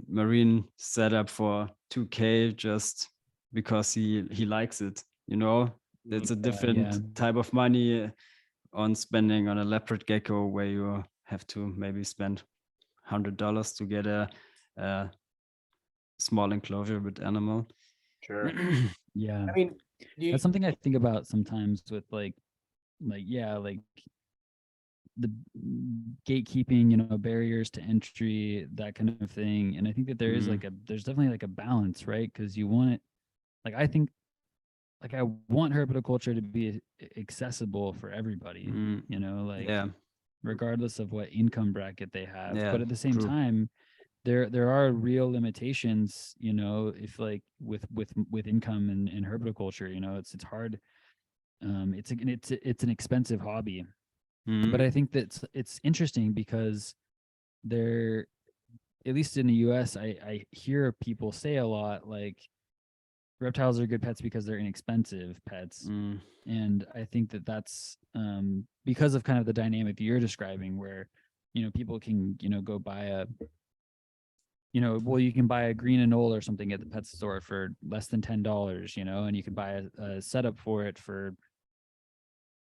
marine setup for 2K just because he likes it. You know, it's a Yeah. different type of money on spending on a leopard gecko, where you have to maybe spend $100 to get a small enclosure with animal. Sure. Yeah. I mean, you, That's something I think about sometimes with yeah, like the gatekeeping, barriers to entry, that kind of thing. And I think that Mm, there's definitely like a balance, right? Because you want it, like I think, like I want herpetoculture to be accessible for everybody, mm, like yeah, regardless of what income bracket they have. yeah, But at the same true. time, there are real limitations, if like with income in herpetoculture, it's hard. It's an expensive hobby, but Mm, I think that it's interesting because there, at least in the US, I hear people say a lot like reptiles are good pets because they're inexpensive pets. mm, And I think that that's because of kind of the dynamic that you're describing, where people can go buy a well, you can buy a green anole or something at the pet store for less than $10, and you can buy a setup for it for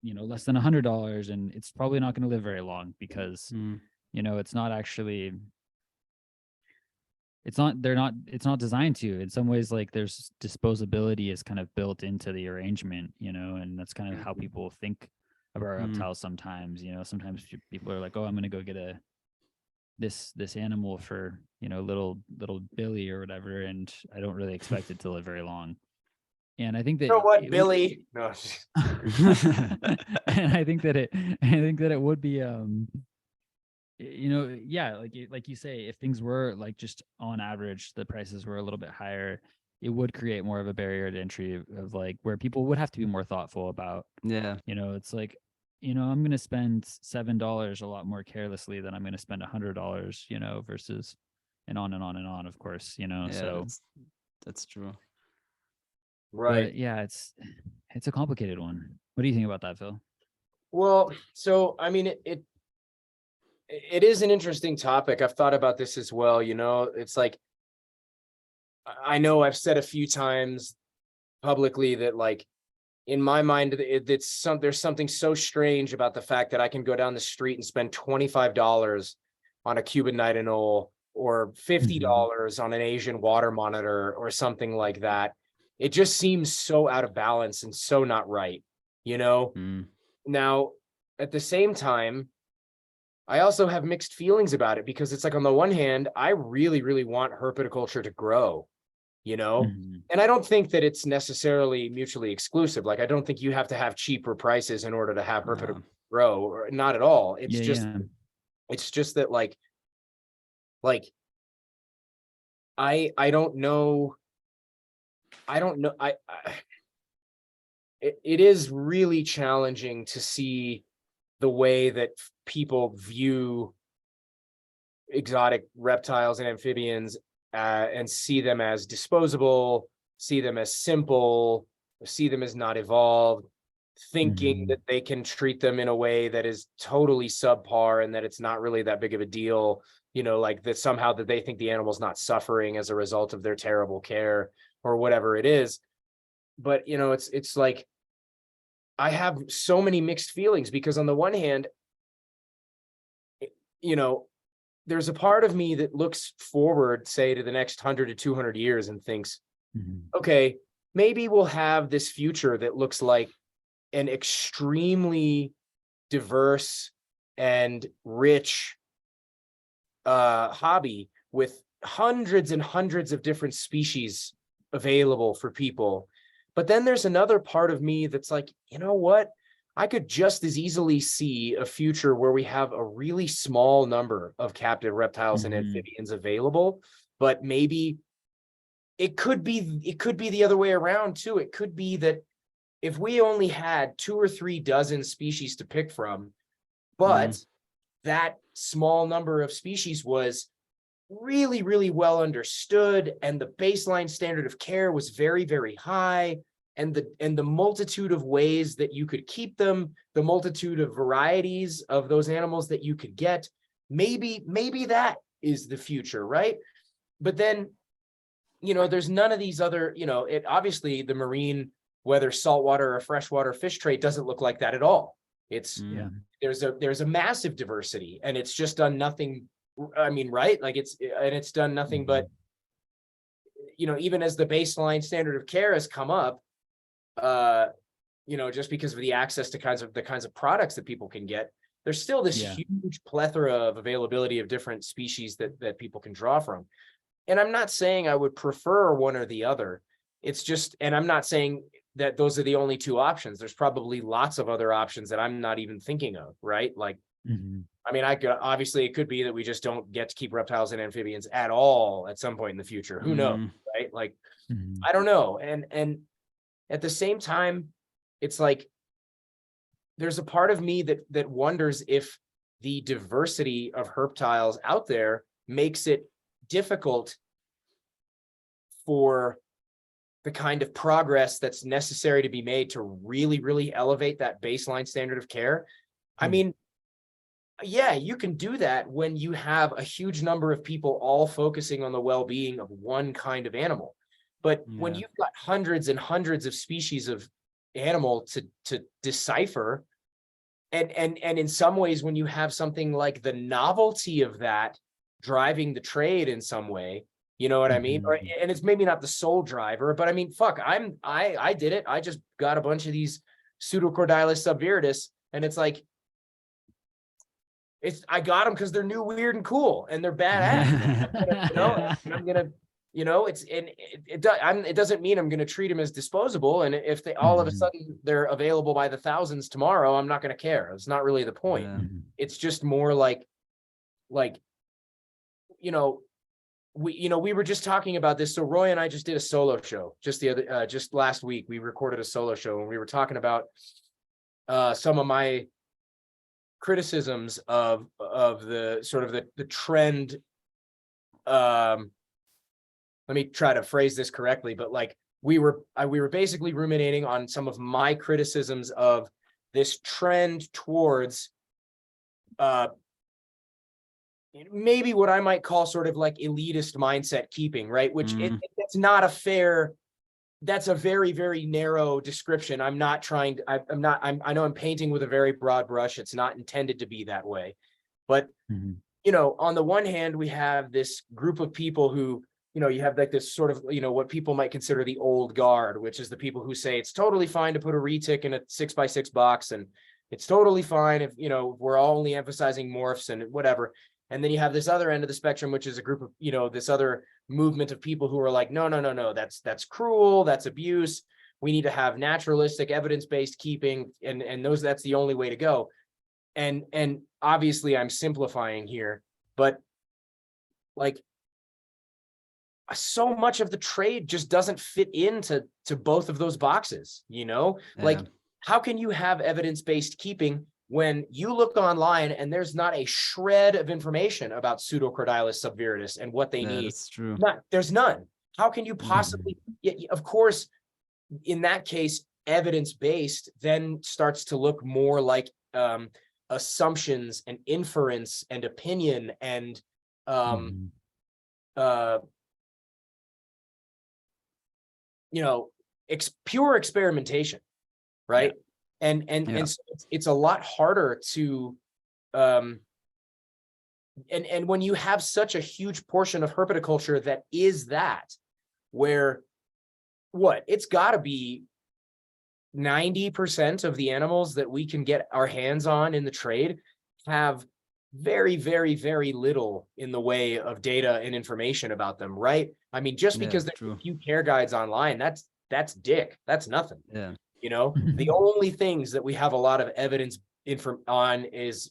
less than $100, and it's probably not going to live very long because mm, it's not actually it's not designed to. In some ways, like there's disposability is kind of built into the arrangement, and that's kind of how Mhm. people think about mm, reptiles sometimes. Sometimes people are like, oh, I'm going to go get this animal for little Billy or whatever, and I don't really expect it to live very long. And I think you that know what, Billy? No. and I think that it would be yeah, like you say, if things were like just on average the prices were a little bit higher, it would create more of a barrier to entry of like where people would have to be more thoughtful about. yeah, It's like, I'm going to spend $7 a lot more carelessly than I'm going to spend $100, versus and on and on and on, of course, yeah, so. that's true. Right. But yeah, it's a complicated one. What do you think about that, Phil? Well, so I mean, it is an interesting topic. I've thought about this as well. It's like I know I've said a few times publicly that like in my mind there's something so strange about the fact that I can go down the street and spend $25 on a Cuban night anole or Mhm. $50 on an Asian water monitor or something like that. It just seems so out of balance and so not right, you know? Mm, Now, at the same time, I also have mixed feelings about it because it's like on the one hand, I really, really want herpetoculture to grow, you know? Mhm. And I don't think that it's necessarily mutually exclusive. Like I don't think you have to have cheaper prices in order to have herpetoculture no, grow, or not at all. Yeah, yeah. It's just that like I don't know. I don't know. It is really challenging to see the way that people view exotic reptiles and amphibians and see them as disposable, see them as simple, see them as not evolved, thinking Mhm. that they can treat them in a way that is totally subpar and that it's not really that big of a deal, like that somehow that they think the animal's not suffering as a result of their terrible care or whatever it is. But it's like I have so many mixed feelings because on the one hand, you know, there's a part of me that looks forward, say, to the next 100 to 200 years and thinks, Mhm. okay, maybe we'll have this future that looks like an extremely diverse and rich hobby with hundreds and hundreds of different species available for people. But then there's another part of me that's like, you know what? I could just as easily see a future where we have a really small number of captive reptiles and amphibians available, but maybe it could be the other way around too. It could be that if we only had 2 or 3 dozen species to pick from, but that small number of species was really, really well understood, and the baseline standard of care was very, very high, and the multitude of ways that you could keep them, the multitude of varieties of those animals that you could get, maybe that is the future, right? But then, there's none of these other, it obviously the marine, whether saltwater or freshwater fish trade doesn't look like that at all. It's there's a massive diversity, and it's just done nothing. I mean, right? Like it's done nothing but, even as the baseline standard of care has come up, just because of the access to the kinds of products that people can get, there's still this huge plethora of availability of different species that people can draw from. And I'm not saying I would prefer one or the other. It's just, and I'm not saying that those are the only 2 options. There's probably lots of other options that I'm not even thinking of, right? Like, I mean, obviously it could be that we just don't get to keep reptiles and amphibians at all at some point in the future. Who knows, right? Like, I don't know. And at the same time, it's like, there's a part of me that wonders if the diversity of herptiles out there makes it difficult for the kind of progress that's necessary to be made to really, really elevate that baseline standard of care. I mean, yeah, you can do that when you have a huge number of people all focusing on the well-being of one kind of animal. But when you've got hundreds and hundreds of species of animal to decipher, and in some ways, when you have something like the novelty of that driving the trade in some way, you know what I mean? And it's maybe not the sole driver, but I mean, fuck, I did it. I just got a bunch of these Pseudocordylus subviridis, and it's like, I got them because they're new, weird, and cool, and they're badass. And I'm gonna, it doesn't mean I'm gonna treat them as disposable. And if they all of a sudden they're available by the thousands tomorrow, I'm not gonna care. It's not really the point. It's just more like, we were just talking about this. So Roy and I just did a solo show just last week. We recorded a solo show, and we were talking about some of my criticisms of the sort of the trend. Let me try to phrase this correctly, but like we were basically ruminating on some of my criticisms of this trend towards maybe what I might call sort of like elitist mindset keeping, right? Which it's not a fair. That's a very, very narrow description. I'm not trying to, I know I'm painting with a very broad brush. It's not intended to be that way. But, on the one hand, we have this group of people who, you have like this sort of, what people might consider the old guard, which is the people who say it's totally fine to put a retic in a 6x6 box. And it's totally fine if, we're only emphasizing morphs and whatever. And then you have this other end of the spectrum, which is a group of, this other movement of people who are like, no, that's cruel, that's abuse. We need to have naturalistic, evidence-based keeping, and that's the only way to go. And obviously I'm simplifying here, but like so much of the trade just doesn't fit into both of those boxes, like how can you have evidence-based keeping when you look online and there's not a shred of information about Pseudocordylus subviridis and what they need? That's true. There's none. How can you possibly? Of course, in that case, evidence-based then starts to look more like assumptions and inference and opinion and pure experimentation, right? And so it's a lot harder to and when you have such a huge portion of herpetoculture that is that, where it's got to be 90% of the animals that we can get our hands on in the trade have very, very, very little in the way of data and information about them, right? I mean, just because there's a few care guides online, that's dick. That's nothing. Yeah. You know, the only things that we have a lot of evidence on is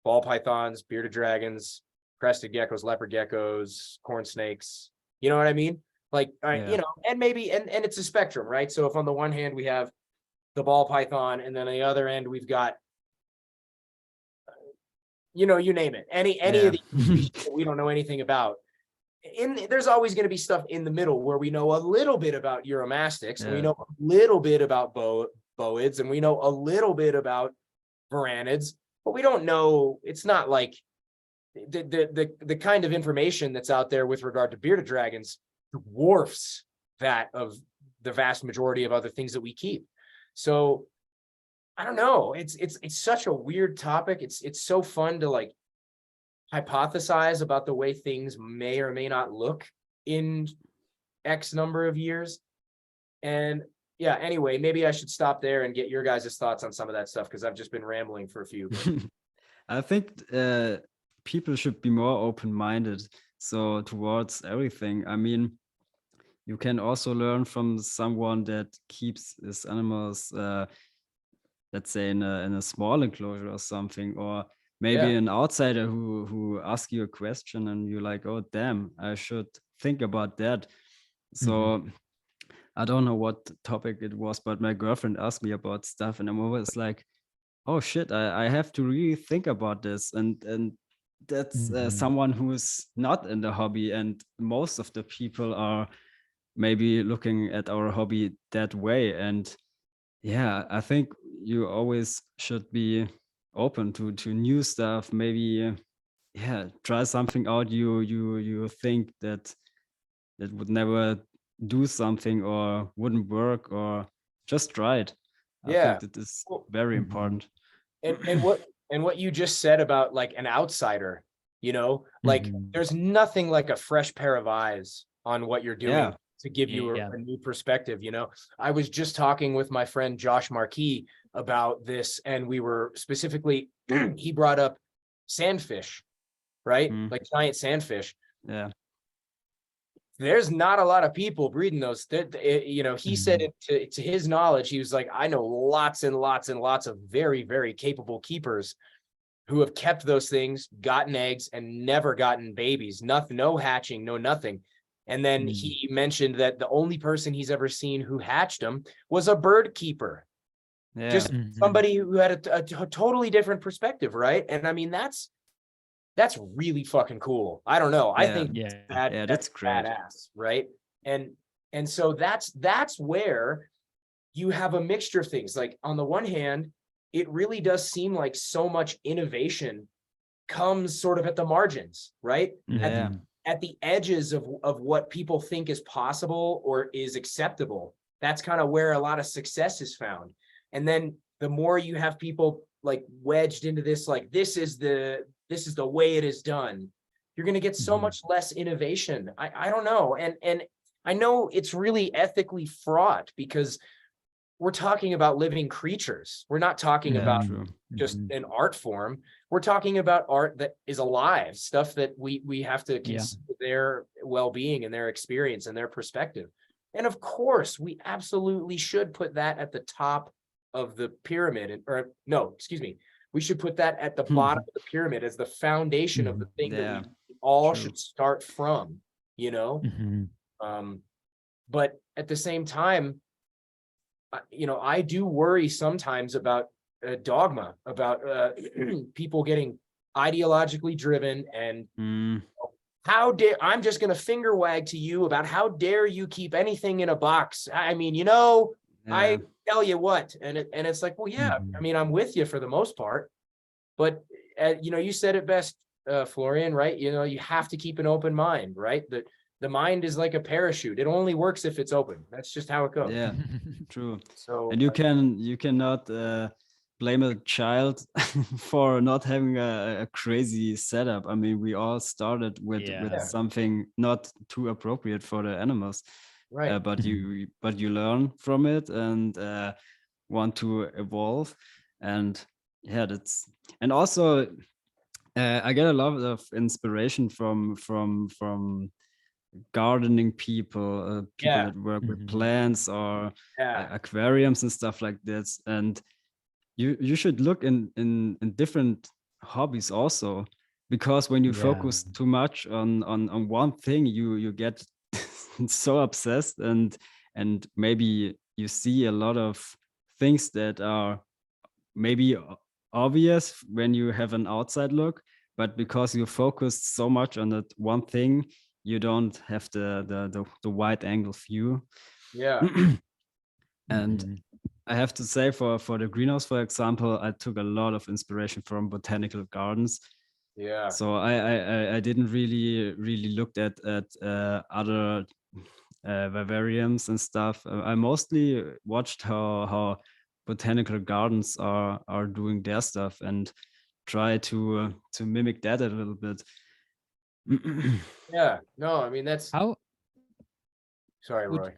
ball pythons, bearded dragons, crested geckos, leopard geckos, corn snakes. You know what I mean? Like, you know, and maybe, and it's a spectrum, right? So if on the one hand we have the ball python, and then on the other end we've got, you know, you name it, any of the species that we don't know anything about. There's always going to be stuff in the middle where we know a little bit about Uromastyx, and we know a little bit about boids, and we know a little bit about varanids, but we don't know. It's not like the kind of information that's out there with regard to bearded dragons dwarfs that of the vast majority of other things that we keep. So I don't know. It's such a weird topic. It's so fun to like hypothesize about the way things may or may not look in X number of years. And yeah, anyway, maybe I should stop there and get your guys' thoughts on some of that stuff, because I've just been rambling for a few. I think people should be more open-minded, so towards everything. I mean, you can also learn from someone that keeps his animals, let's say in a small enclosure or something, or maybe an outsider who asks you a question and you're like, oh damn, I should think about that. So I don't know what topic it was, but my girlfriend asked me about stuff, and I'm always like, oh shit, I have to really think about this. And that's someone who is not in the hobby, and most of the people are maybe looking at our hobby that way. And yeah, I think you always should be open to new stuff. Maybe try something out you think that would never do something or wouldn't work, or just try it. I think that is very important. And what you just said about like an outsider, you know, like there's nothing like a fresh pair of eyes on what you're doing to give you a new perspective. You know, I was just talking with my friend Josh Marquis about this, and we were specifically, he brought up sandfish, right? Like giant sandfish. Yeah. There's not a lot of people breeding those. You know, he said it to his knowledge, he was like, I know lots and lots and lots of very, very capable keepers who have kept those things, gotten eggs, and never gotten babies. Nothing, no hatching, no nothing. And then he mentioned that the only person he's ever seen who hatched them was a bird keeper. Yeah. Just somebody who had a totally different perspective, right? And I mean, that's really fucking cool. I don't know. I think that's great. Badass, right? And so that's where you have a mixture of things. Like on the one hand, it really does seem like so much innovation comes sort of at the margins, right? Yeah. At the edges of what people think is possible or is acceptable. That's kind of where a lot of success is found. And then the more you have people like wedged into this, like this is the way it is done, you're going to get so much less innovation. I don't know. And I know it's really ethically fraught, because we're talking about living creatures. We're not talking about just an art form. We're talking about art that is alive, stuff that we have to consider their well-being and their experience and their perspective. And of course, we absolutely should put that at the top of the pyramid, or no, excuse me. We should put that at the bottom of the pyramid as the foundation of the thing that we all should start from, you know? But at the same time, you know, I do worry sometimes about dogma, about people getting ideologically driven, and how dare, I'm just going to finger wag to you about how dare you keep anything in a box. I mean, you know, I tell you what, and it's like, well, yeah, I mean, I'm with you for the most part, but you know, you said it best, Florian, right? You know, you have to keep an open mind, right? The mind is like a parachute. It only works if it's open. That's just how it goes. Yeah, true. So, and you cannot blame a child for not having a crazy setup. I mean, we all started with something not too appropriate for the animals, right? But you learn from it and want to evolve, and that's, and also I get a lot of inspiration from gardening people, people Yeah. that work with Mhm. plants or Yeah. aquariums and stuff like this. And you should look in different hobbies also, because when you Yeah. focus too much on one thing, you get so obsessed, and maybe you see a lot of things that are maybe obvious when you have an outside look, but because you focused so much on that one thing, you don't have the wide angle view. Yeah. And Mhm. I have to say, for the greenhouse, for example, I took a lot of inspiration from botanical gardens. Yeah. So I didn't really looked at other vivariums and stuff. I mostly watched how botanical gardens are doing their stuff, and try to mimic that a little bit. Yeah. No, I mean, that's, How sorry, would Roy.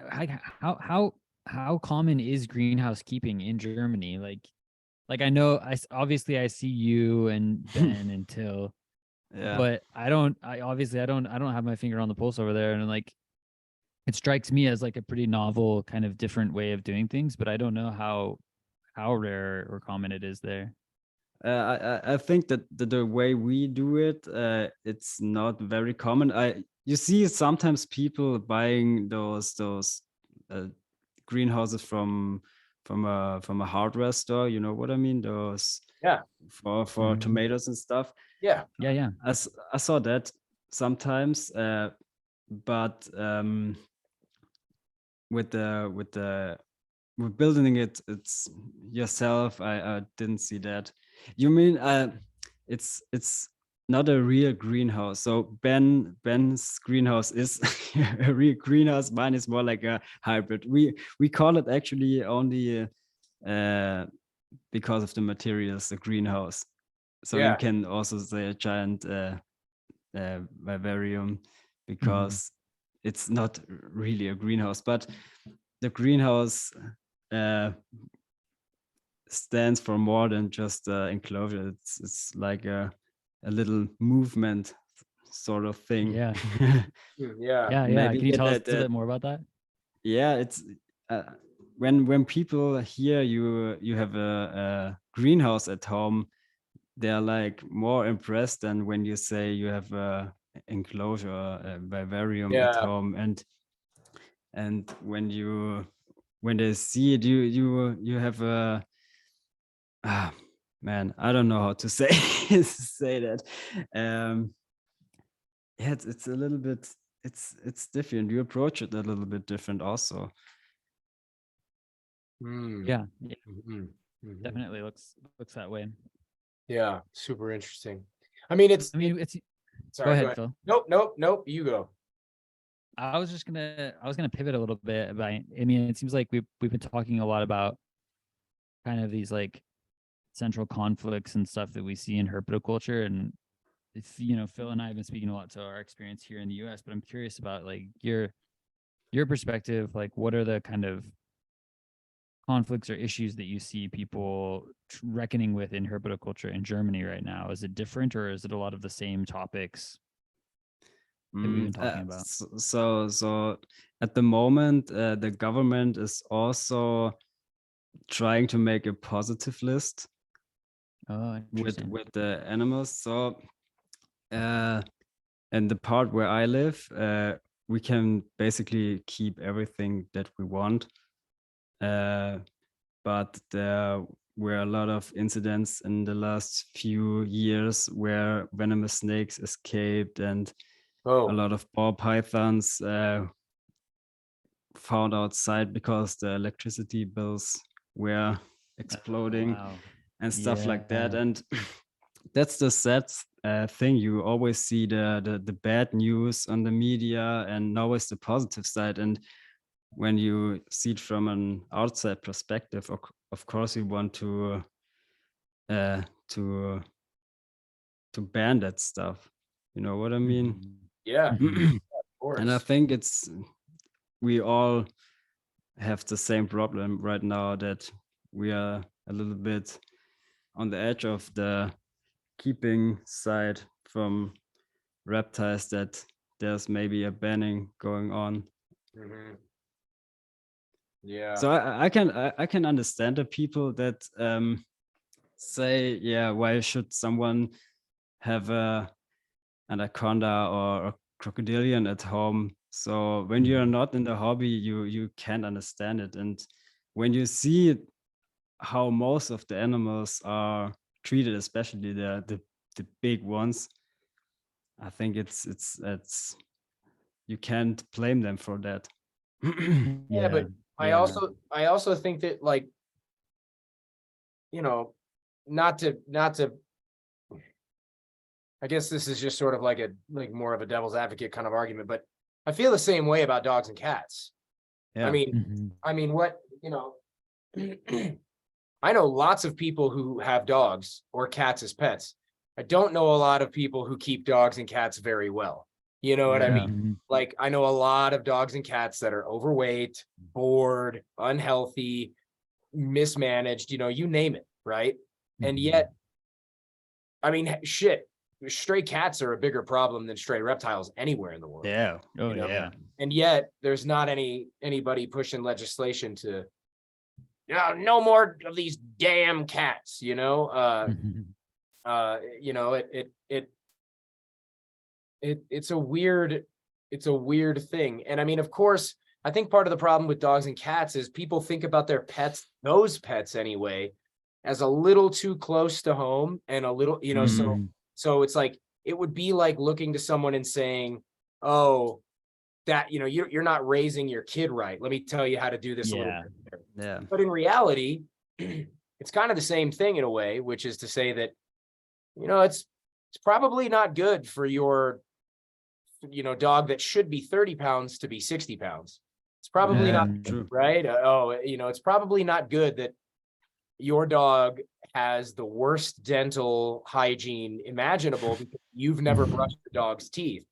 how common is greenhouse keeping in Germany? Like I know obviously I see you and Ben and Till, Yeah. but I obviously I don't have my finger on the pulse over there, and like it strikes me as like a pretty novel kind of different way of doing things, but I don't know how rare or common it is there. I think that the way we do it, it's not very common. You see sometimes people buying those uh, greenhouses from a hardware store. You know what I mean? Those Yeah. for Mhm. tomatoes and stuff. Yeah. Yeah, yeah. I saw that sometimes, but with building it's yourself, I didn't see that. You mean it's not a real greenhouse. So Ben's greenhouse is a real greenhouse. Mine is more like a hybrid. We call it actually only uh because of the materials, the greenhouse. So you Yeah. can also say a giant vivarium, Mhm. because it's not really a greenhouse. But the greenhouse uh, stands for more than just enclosure. It's like a little movement sort of thing. Yeah. Yeah. Yeah, yeah. Maybe Can you tell us that, a bit more about that? yeah, it's uh, when people hear you have a greenhouse at home, they're like more impressed than when you say you have a enclosure, a vivarium at Yeah. home. And when they see it, you have a man, I don't know how to say say that. um yeah, it's a little bit, it's different. You approach it a little bit different also. Mm. Yeah, yeah, Mhm. Mhm. definitely looks that way. Yeah. Super interesting. I mean, I mean, it's go sorry, go ahead, ahead. Phil. Nope. Nope. Nope. You go. I was gonna pivot a little bit about. I mean, it seems like we've been talking a lot about kind of these like central conflicts and stuff that we see in herpetoculture, and it's Phil and I have been speaking a lot to our experience here in the U.S. But I'm curious about like your perspective. Like, what are the kind of conflicts or issues that you see people reckoning with in herpetoculture in Germany right now? Is it different, or is it a lot of the same topics that we've been talking about? So at the moment, the government is also trying to make a positive list Oh, interesting. with the animals. So and the part where I live, we can basically keep everything that we want. But there were a lot of incidents in the last few years where venomous snakes escaped, and a Oh, lot of ball pythons found outside because the electricity bills were Oh, exploding wow. and stuff like that. Yeah. And that's the sad thing. You always see the bad news on the media and always the positive side. And when you see it from an outside perspective, of course you want uh, to to ban that stuff. You know what I mean? Mhm. yeah. Of Mhm. And I course. think we all have the same problem right now, that we are a little bit on the edge of the keeping side from reptiles that there's maybe a banning going on. Mhm. Yeah. So I can understand the people that say, yeah, why should someone have a anaconda or a crocodilian at home? So when you're not in the hobby, you can't understand it. And when you see how most of the animals are treated, especially the big ones, I think it's you can't blame them for that. Yeah, but Yeah. I also think that, like, you know, not to I guess this is just sort of like more of a devil's advocate kind of argument, but I feel the same way about dogs and cats. I Yeah. mean, Mhm. I mean, what, you know, I know lots of people who have dogs or cats as pets. I don't know a lot of people who keep dogs and cats very well. You know what I Yeah. mean? Mhm. Like, I know a lot of dogs and cats that are overweight, bored, unhealthy, mismanaged, you name it, right? And yet, I mean, shit, stray cats are a bigger problem than stray reptiles anywhere in the world. Yeah. Oh You know? yeah. And yet there's not anybody pushing legislation to, yeah, no more of these damn cats, Mhm. you know, it's a weird thing. And I mean, of course, I think part of the problem with dogs and cats is people think about their pets, those pets anyway, as a little too close to home, and a little, Mhm. so it's like, it would be like looking to someone and saying, oh, that, you're not raising your kid right. Let me tell you how to do this a little Yeah. bit. Yeah. But in reality, it's kind of the same thing in a way, which is to say that, it's probably not good for your, dog that should be 30 pounds to be 60 pounds. It's probably Yeah. not, Mhm. True. right? It's probably not good that your dog has the worst dental hygiene imaginable because you've never brushed the dog's teeth.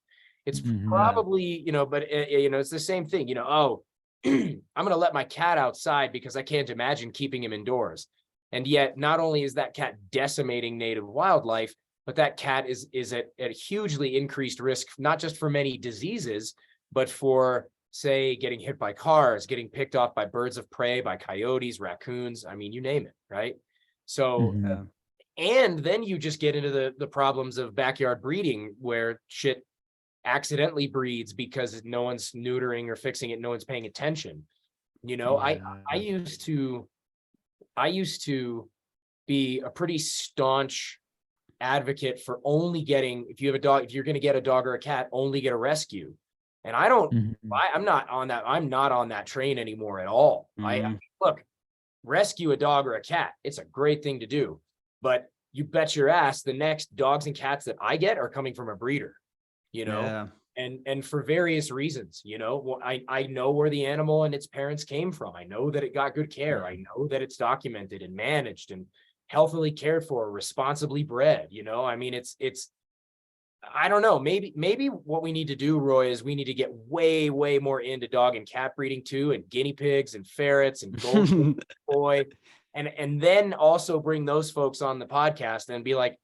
It's Mhm. Yeah. probably, but it's the same thing, oh, I'm going to let my cat outside because I can't imagine keeping him indoors. And yet, not only is that cat decimating native wildlife, but that cat is at hugely increased risk, not just for many diseases, but for, say, getting hit by cars, getting picked off by birds of prey, by coyotes, raccoons. I mean, you name it, right? So, Yeah. and then you just get into the problems of backyard breeding, where shit accidentally breeds because no one's neutering or fixing it, no one's paying attention. I Yeah. used to be a pretty staunch advocate for only getting, if you have a dog, if you're going to get a dog or a cat, only get a rescue. And Mhm. I'm not on that train anymore at all. Mhm. Look, rescue a dog or a cat. It's a great thing to do, but you bet your ass the next dogs and cats that I get are coming from a breeder, you know, Yeah. and for various reasons, I know where the animal and its parents came from. I know that it got good care. I know that it's documented and managed and healthily cared for, responsibly bred. I mean, it's I don't know. Maybe what we need to do, Roy, is we need to get way, way more into dog and cat breeding too, and guinea pigs and ferrets and goldfish, boy, and then also bring those folks on the podcast and be like,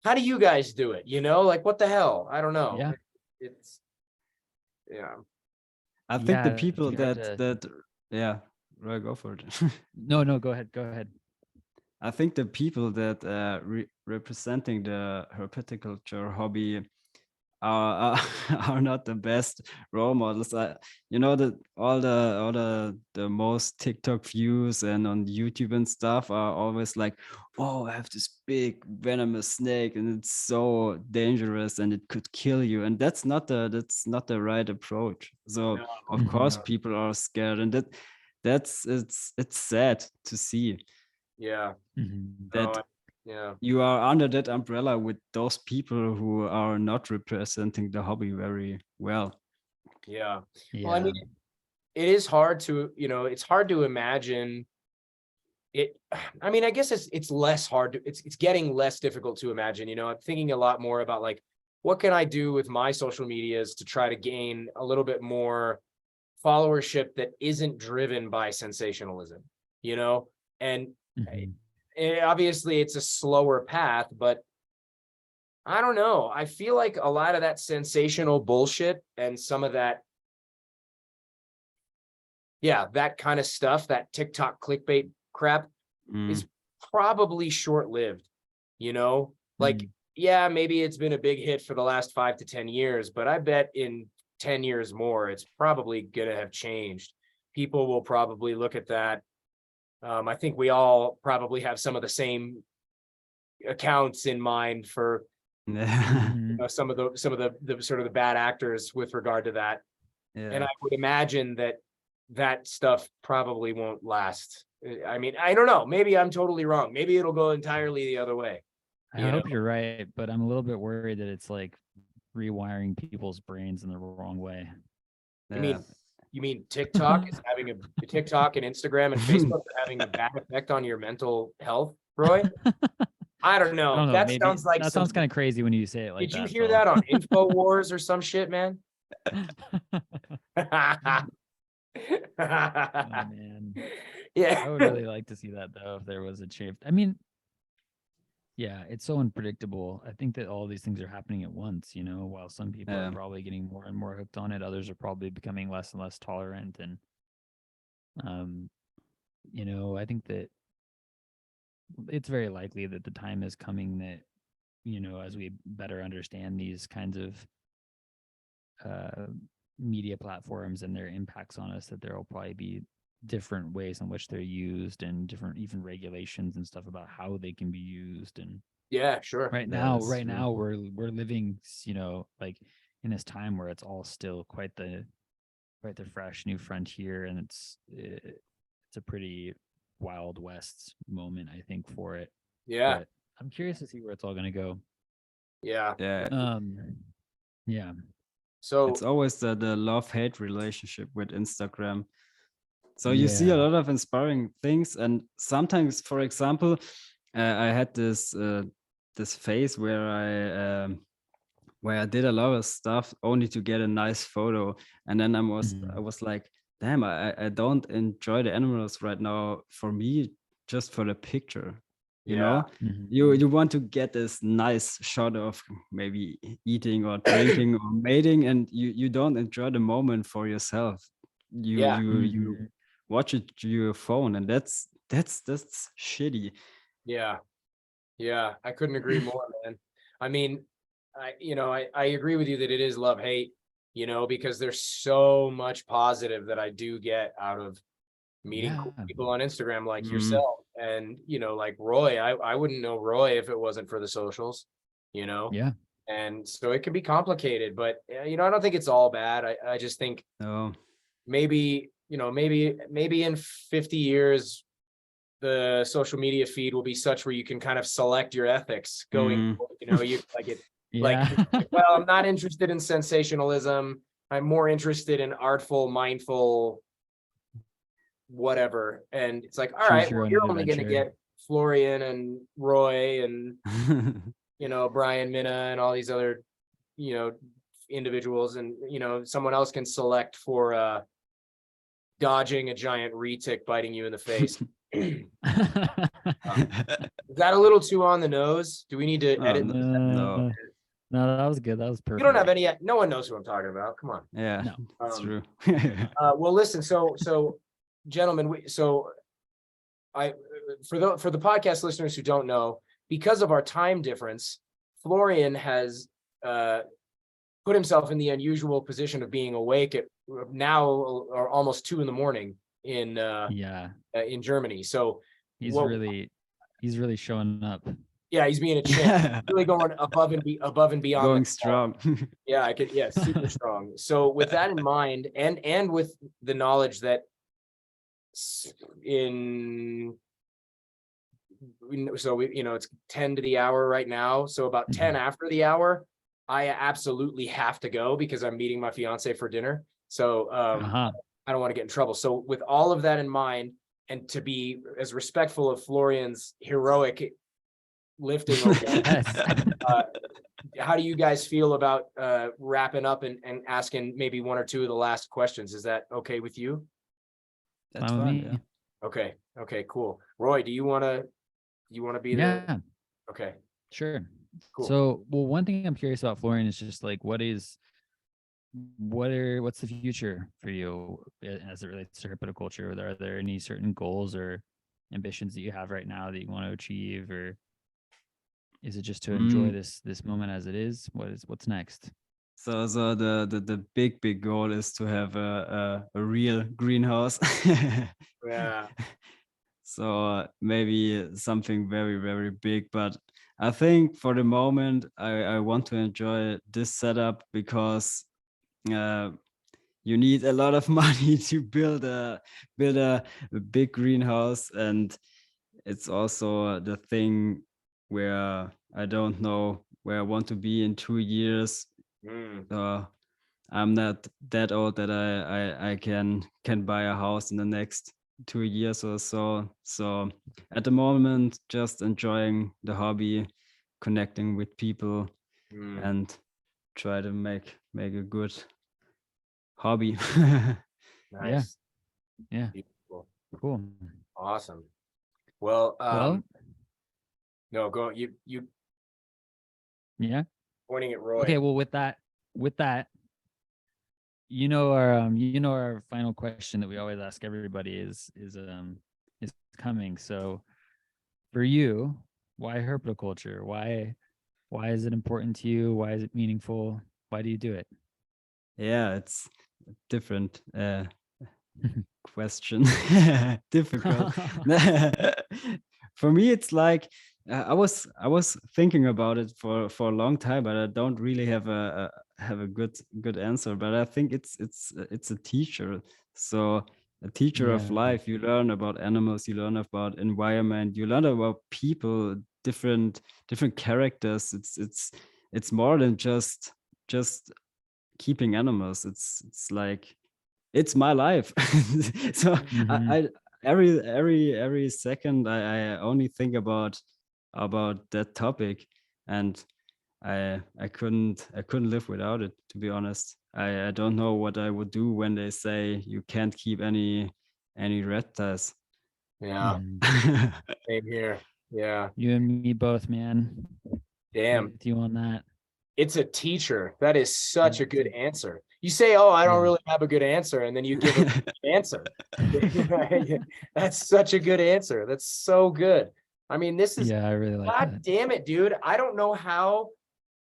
how do you guys do it? Like, what the hell? I don't know. Yeah. It's yeah. I think the Yeah. It's people gonna be hard to. that yeah, right, go for it. No, no, go ahead. Go ahead. I think the people that representing the herpetoculture hobby are are not the best role models. You know that all the most TikTok views and on YouTube and stuff are always like, oh, I have this big venomous snake and it's so dangerous and it could kill you. And that's not the right approach. So No, of course Mhm. people are scared, and that's it's sad to see yeah. Mhm. that No, yeah. you are under that umbrella with those people who are not representing the hobby very well. Yeah. Well, I Yeah. mean, it is hard to, it's hard to imagine it. I mean, I guess it's less hard to, it's getting less difficult to imagine. I'm thinking a lot more about, like, what can I do with my social medias to try to gain a little bit more followership that isn't driven by sensationalism, and, Mhm. obviously it's a slower path, but I don't know. I feel like a lot of that sensational bullshit and some of that, yeah, that kind of stuff, that TikTok clickbait crap is probably short-lived, you know? Like, yeah, maybe it's been a big hit for the last 5 to 10 years, but I bet in 10 years more, it's probably gonna have changed. People will probably look at that. I think we all probably have some of the same accounts in mind for some of the sort of the bad actors with regard to that. And I would imagine that stuff probably won't last. I mean, I don't know. Maybe I'm totally wrong. Maybe it'll go entirely the other way. I hope you're right, but I'm a little bit worried that it's like rewiring people's brains in the wrong way. You mean TikTok is having a TikTok and Instagram and Facebook are having a bad effect on your mental health, Roy? I don't know. I don't know. That Maybe, sounds like sounds kind of crazy when you say it like that. Did you that. hear that on InfoWars or some shit, man? Oh, man. Yeah. I would really like to see that though, if there was a shift. I mean, yeah, it's so unpredictable. I think that all these things are happening at once, you know, while some people are probably getting more and more hooked on it, others are probably becoming less and less tolerant. And you know, I think that it's very likely that the time is coming that, you know, as we better understand these kinds of media platforms and their impacts on us, that there will probably be different ways in which they're used and different even regulations and stuff about how they can be used. And yeah, sure. Right now we're living, you know, like in this time where it's all still quite the fresh new frontier, and it's a pretty Wild West moment, I think, for it. Yeah. But I'm curious to see where it's all going to go. Yeah. Yeah. So it's always the love-hate relationship with Instagram. So you see a lot of inspiring things, and sometimes, for example, I had this phase where I did a lot of stuff only to get a nice photo, and then I was like, damn, I don't enjoy the animals right now for me, just for the picture. You know, you want to get this nice shot of maybe eating or drinking or mating, and you don't enjoy the moment for yourself. You watch it to your phone, and that's shitty. Yeah, I couldn't agree more, man. I mean, I agree with you that it is love hate, you know, because there's so much positive that I do get out of meeting cool people on Instagram like yourself, and you know, like Roy. I wouldn't know Roy if it wasn't for the socials, you know. Yeah. And so it can be complicated, but you know, I don't think it's all bad. I just think maybe, you know, maybe in 50 years the social media feed will be such where you can kind of select your ethics going, you know, you like it, like, well, I'm not interested in sensationalism. I'm more interested in artful, mindful, whatever. And it's like, all right, well, you're only going to get Florian and Roy and, you know, Brian Minna and all these other, you know, individuals. And, you know, someone else can select for dodging a giant retic biting you in the face. Is that a little too on the nose? Do we need to edit? No, that was good. That was perfect. You don't have any, no one knows who I'm talking about. Come on. Yeah, no, that's true. Well, listen, so gentlemen, for the podcast listeners who don't know, because of our time difference, Florian has put himself in the unusual position of being awake at now or almost 2 a.m. in Germany. So he's really showing up. Yeah, he's being a champ, really going above and beyond. Going strong. Yeah, super strong. So with that in mind, and with the knowledge that it's 10 to the hour right now. So about 10 after the hour, I absolutely have to go because I'm meeting my fiance for dinner. So I don't want to get in trouble. So with all of that in mind, and to be as respectful of Florian's heroic lifting, how do you guys feel about wrapping up and asking maybe 1 or 2 of the last questions? Is that okay with you? That's fine. Yeah. Okay, cool. Roy, do you want to be there? Yeah. Okay. Sure. Cool. So, well, one thing I'm curious about, Florian, is just like, what's the future for you as it relates to herpetoculture? Are there any certain goals or ambitions that you have right now that you want to achieve, or is it just to enjoy Mm, this moment as it is? What's next? so the big goal is to have a real greenhouse. Yeah. So maybe something very big, but I think for the moment I want to enjoy this setup because uh, you need a lot of money to build a big greenhouse, and it's also the thing where I don't know where I want to be in 2 years. Mm. I'm not that old that I can buy a house in the next 2 years or so. So at the moment, just enjoying the hobby, connecting with people, Mm. and try to make a good hobby. Yeah, Nice. yeah, Beautiful. cool. Awesome. Well, Well, no, go you yeah. pointing at Roy. Okay, well, with that, our final question that we always ask everybody is coming. So for you, why herpetoculture? Why is it important to you? Why is it meaningful? Why do you do it? Yeah, it's a different question. Difficult. For me, it's like I was thinking about it for a long time, but I don't really have a good answer. But I think it's a teacher. So a teacher of Yeah. life. You learn about animals. You learn about environment. You learn about people. Different characters. It's more than just keeping animals. It's like it's my life. So Mhm. I every second I only think about that topic, and I couldn't live without it, to be honest. I don't know what I would do when they say you can't keep any reptiles. Yeah, Mhm. same here. Yeah. You and me both, man. Damn. With you on that. It's a teacher. That is such a Yeah. good answer. You say, "Oh, I don't Yeah. really have a good answer," and then you give a good answer. That's such a good answer. That's so good. I mean, this is Yeah, I really like God that. damn it, dude. I don't know how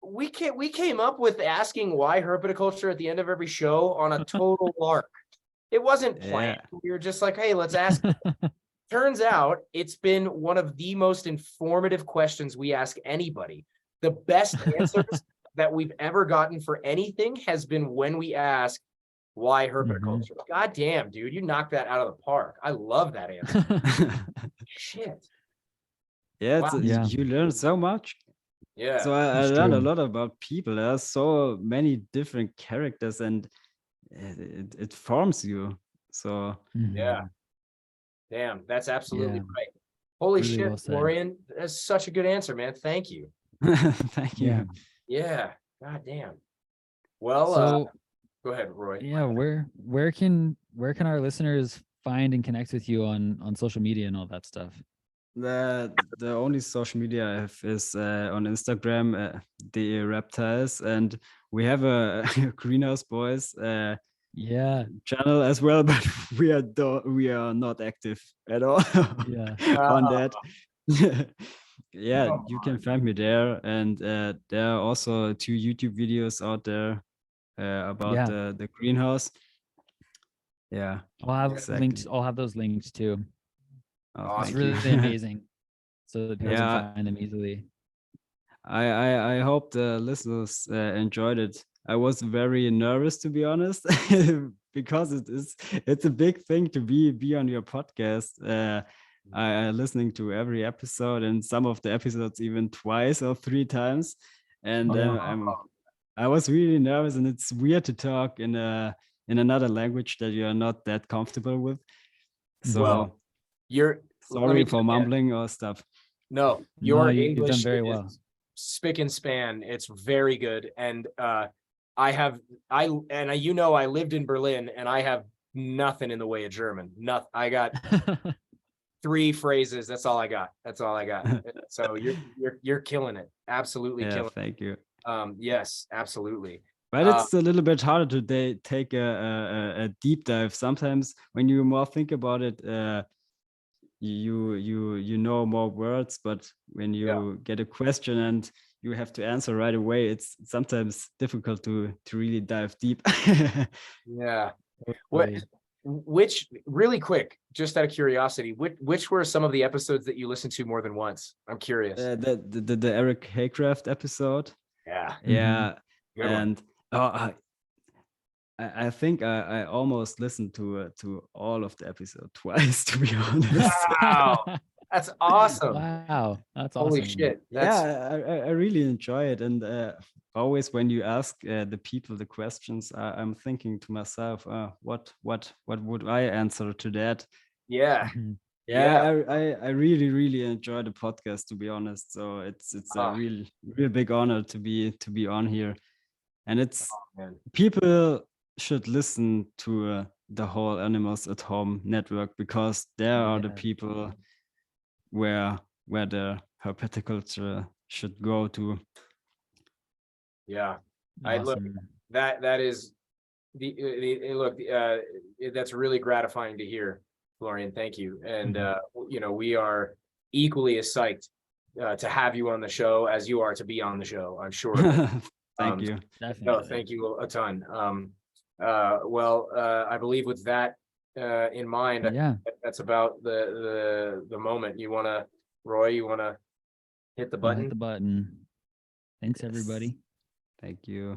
we came up with asking why herpetoculture at the end of every show on a total lark. It wasn't planned. Yeah. We were just like, hey, let's ask. Turns out it's been one of the most informative questions we ask anybody. The best answers that we've ever gotten for anything has been when we ask why Mhm. herpetoculture. God damn, dude, you knocked that out of the park. I love that answer. Shit. Yeah, Wow. Yeah, you learn so much. Yeah. So I it's learned a true. lot about people. There are so many different characters, and it forms you. So Yeah. Mhm. Damn. That's absolutely Yeah, right. Holy really shit, well said. Florian. That's such a good answer, man. Thank you. thank Yeah. you. Yeah. God damn. Well, So go ahead, Roy. yeah, where can our listeners find and connect with you on social media and all that stuff? The only social media I have is on Instagram, the reptiles, and we have a Greenhouse Boys Yeah, channel as well, but we are not active at all yeah, on Uh, that. Yeah, come you can on. find me there, and there are also 2 YouTube videos out there about yeah. the greenhouse. Yeah, Yeah. exactly. I'll have those linked too. Oh, It's Awesome. thank you. really amazing, so that people can Yeah, find them easily. I hope the listeners enjoyed it. I was very nervous, to be honest, because it's a big thing to be on your podcast. I listening to every episode, and some of the episodes even twice or 3 times, and Yeah. I was really nervous, and it's weird to talk in another language that you are not that comfortable with. Mhm. Well, So you're, let me sorry tell for you, mumbling or stuff. no, No, your you've done English very well. is spick and span. It's very good. And I have, I lived in Berlin and I have nothing in the way of German. Nothing. I got 3 phrases. That's all I got. That's all I got. So you're killing it. Absolutely Yeah, killing thank you. it. Yes, absolutely. But it's a little bit harder to take a deep dive. Sometimes when you more think about it, you know more words, but when you get a question and you have to answer right away, it's sometimes difficult to really dive deep. Yeah. What? Which really quick, just out of curiosity, which were some of the episodes that you listened to more than once? I'm curious. The Eric Haycraft episode. Yeah. Yeah. Good one. And I think I almost listened to all of the episode twice, to be honest. Wow. That's awesome. Wow, that's Holy awesome. shit. That's, Yeah, I really enjoy it. And always when you ask the people the questions, I'm thinking to myself, what would I answer to that? yeah. Yeah, I really enjoy the podcast, to be honest. So it's a real big honor to be on here. And it's Man. people should listen to the whole Animals at Home network, because there are the people where the herpetoculture should go to. Yeah. Awesome. Look, that is look, that's really gratifying to hear, Florian. Thank you. And you know, we are equally as psyched to have you on the show as you are to be on the show, I'm sure. Thank you. Definitely. No, thank you a ton. Well, I believe with that in mind, that's about the moment. Roy, you wanna hit the I'll button? hit the button. Thanks, Yes. everybody. Thank you.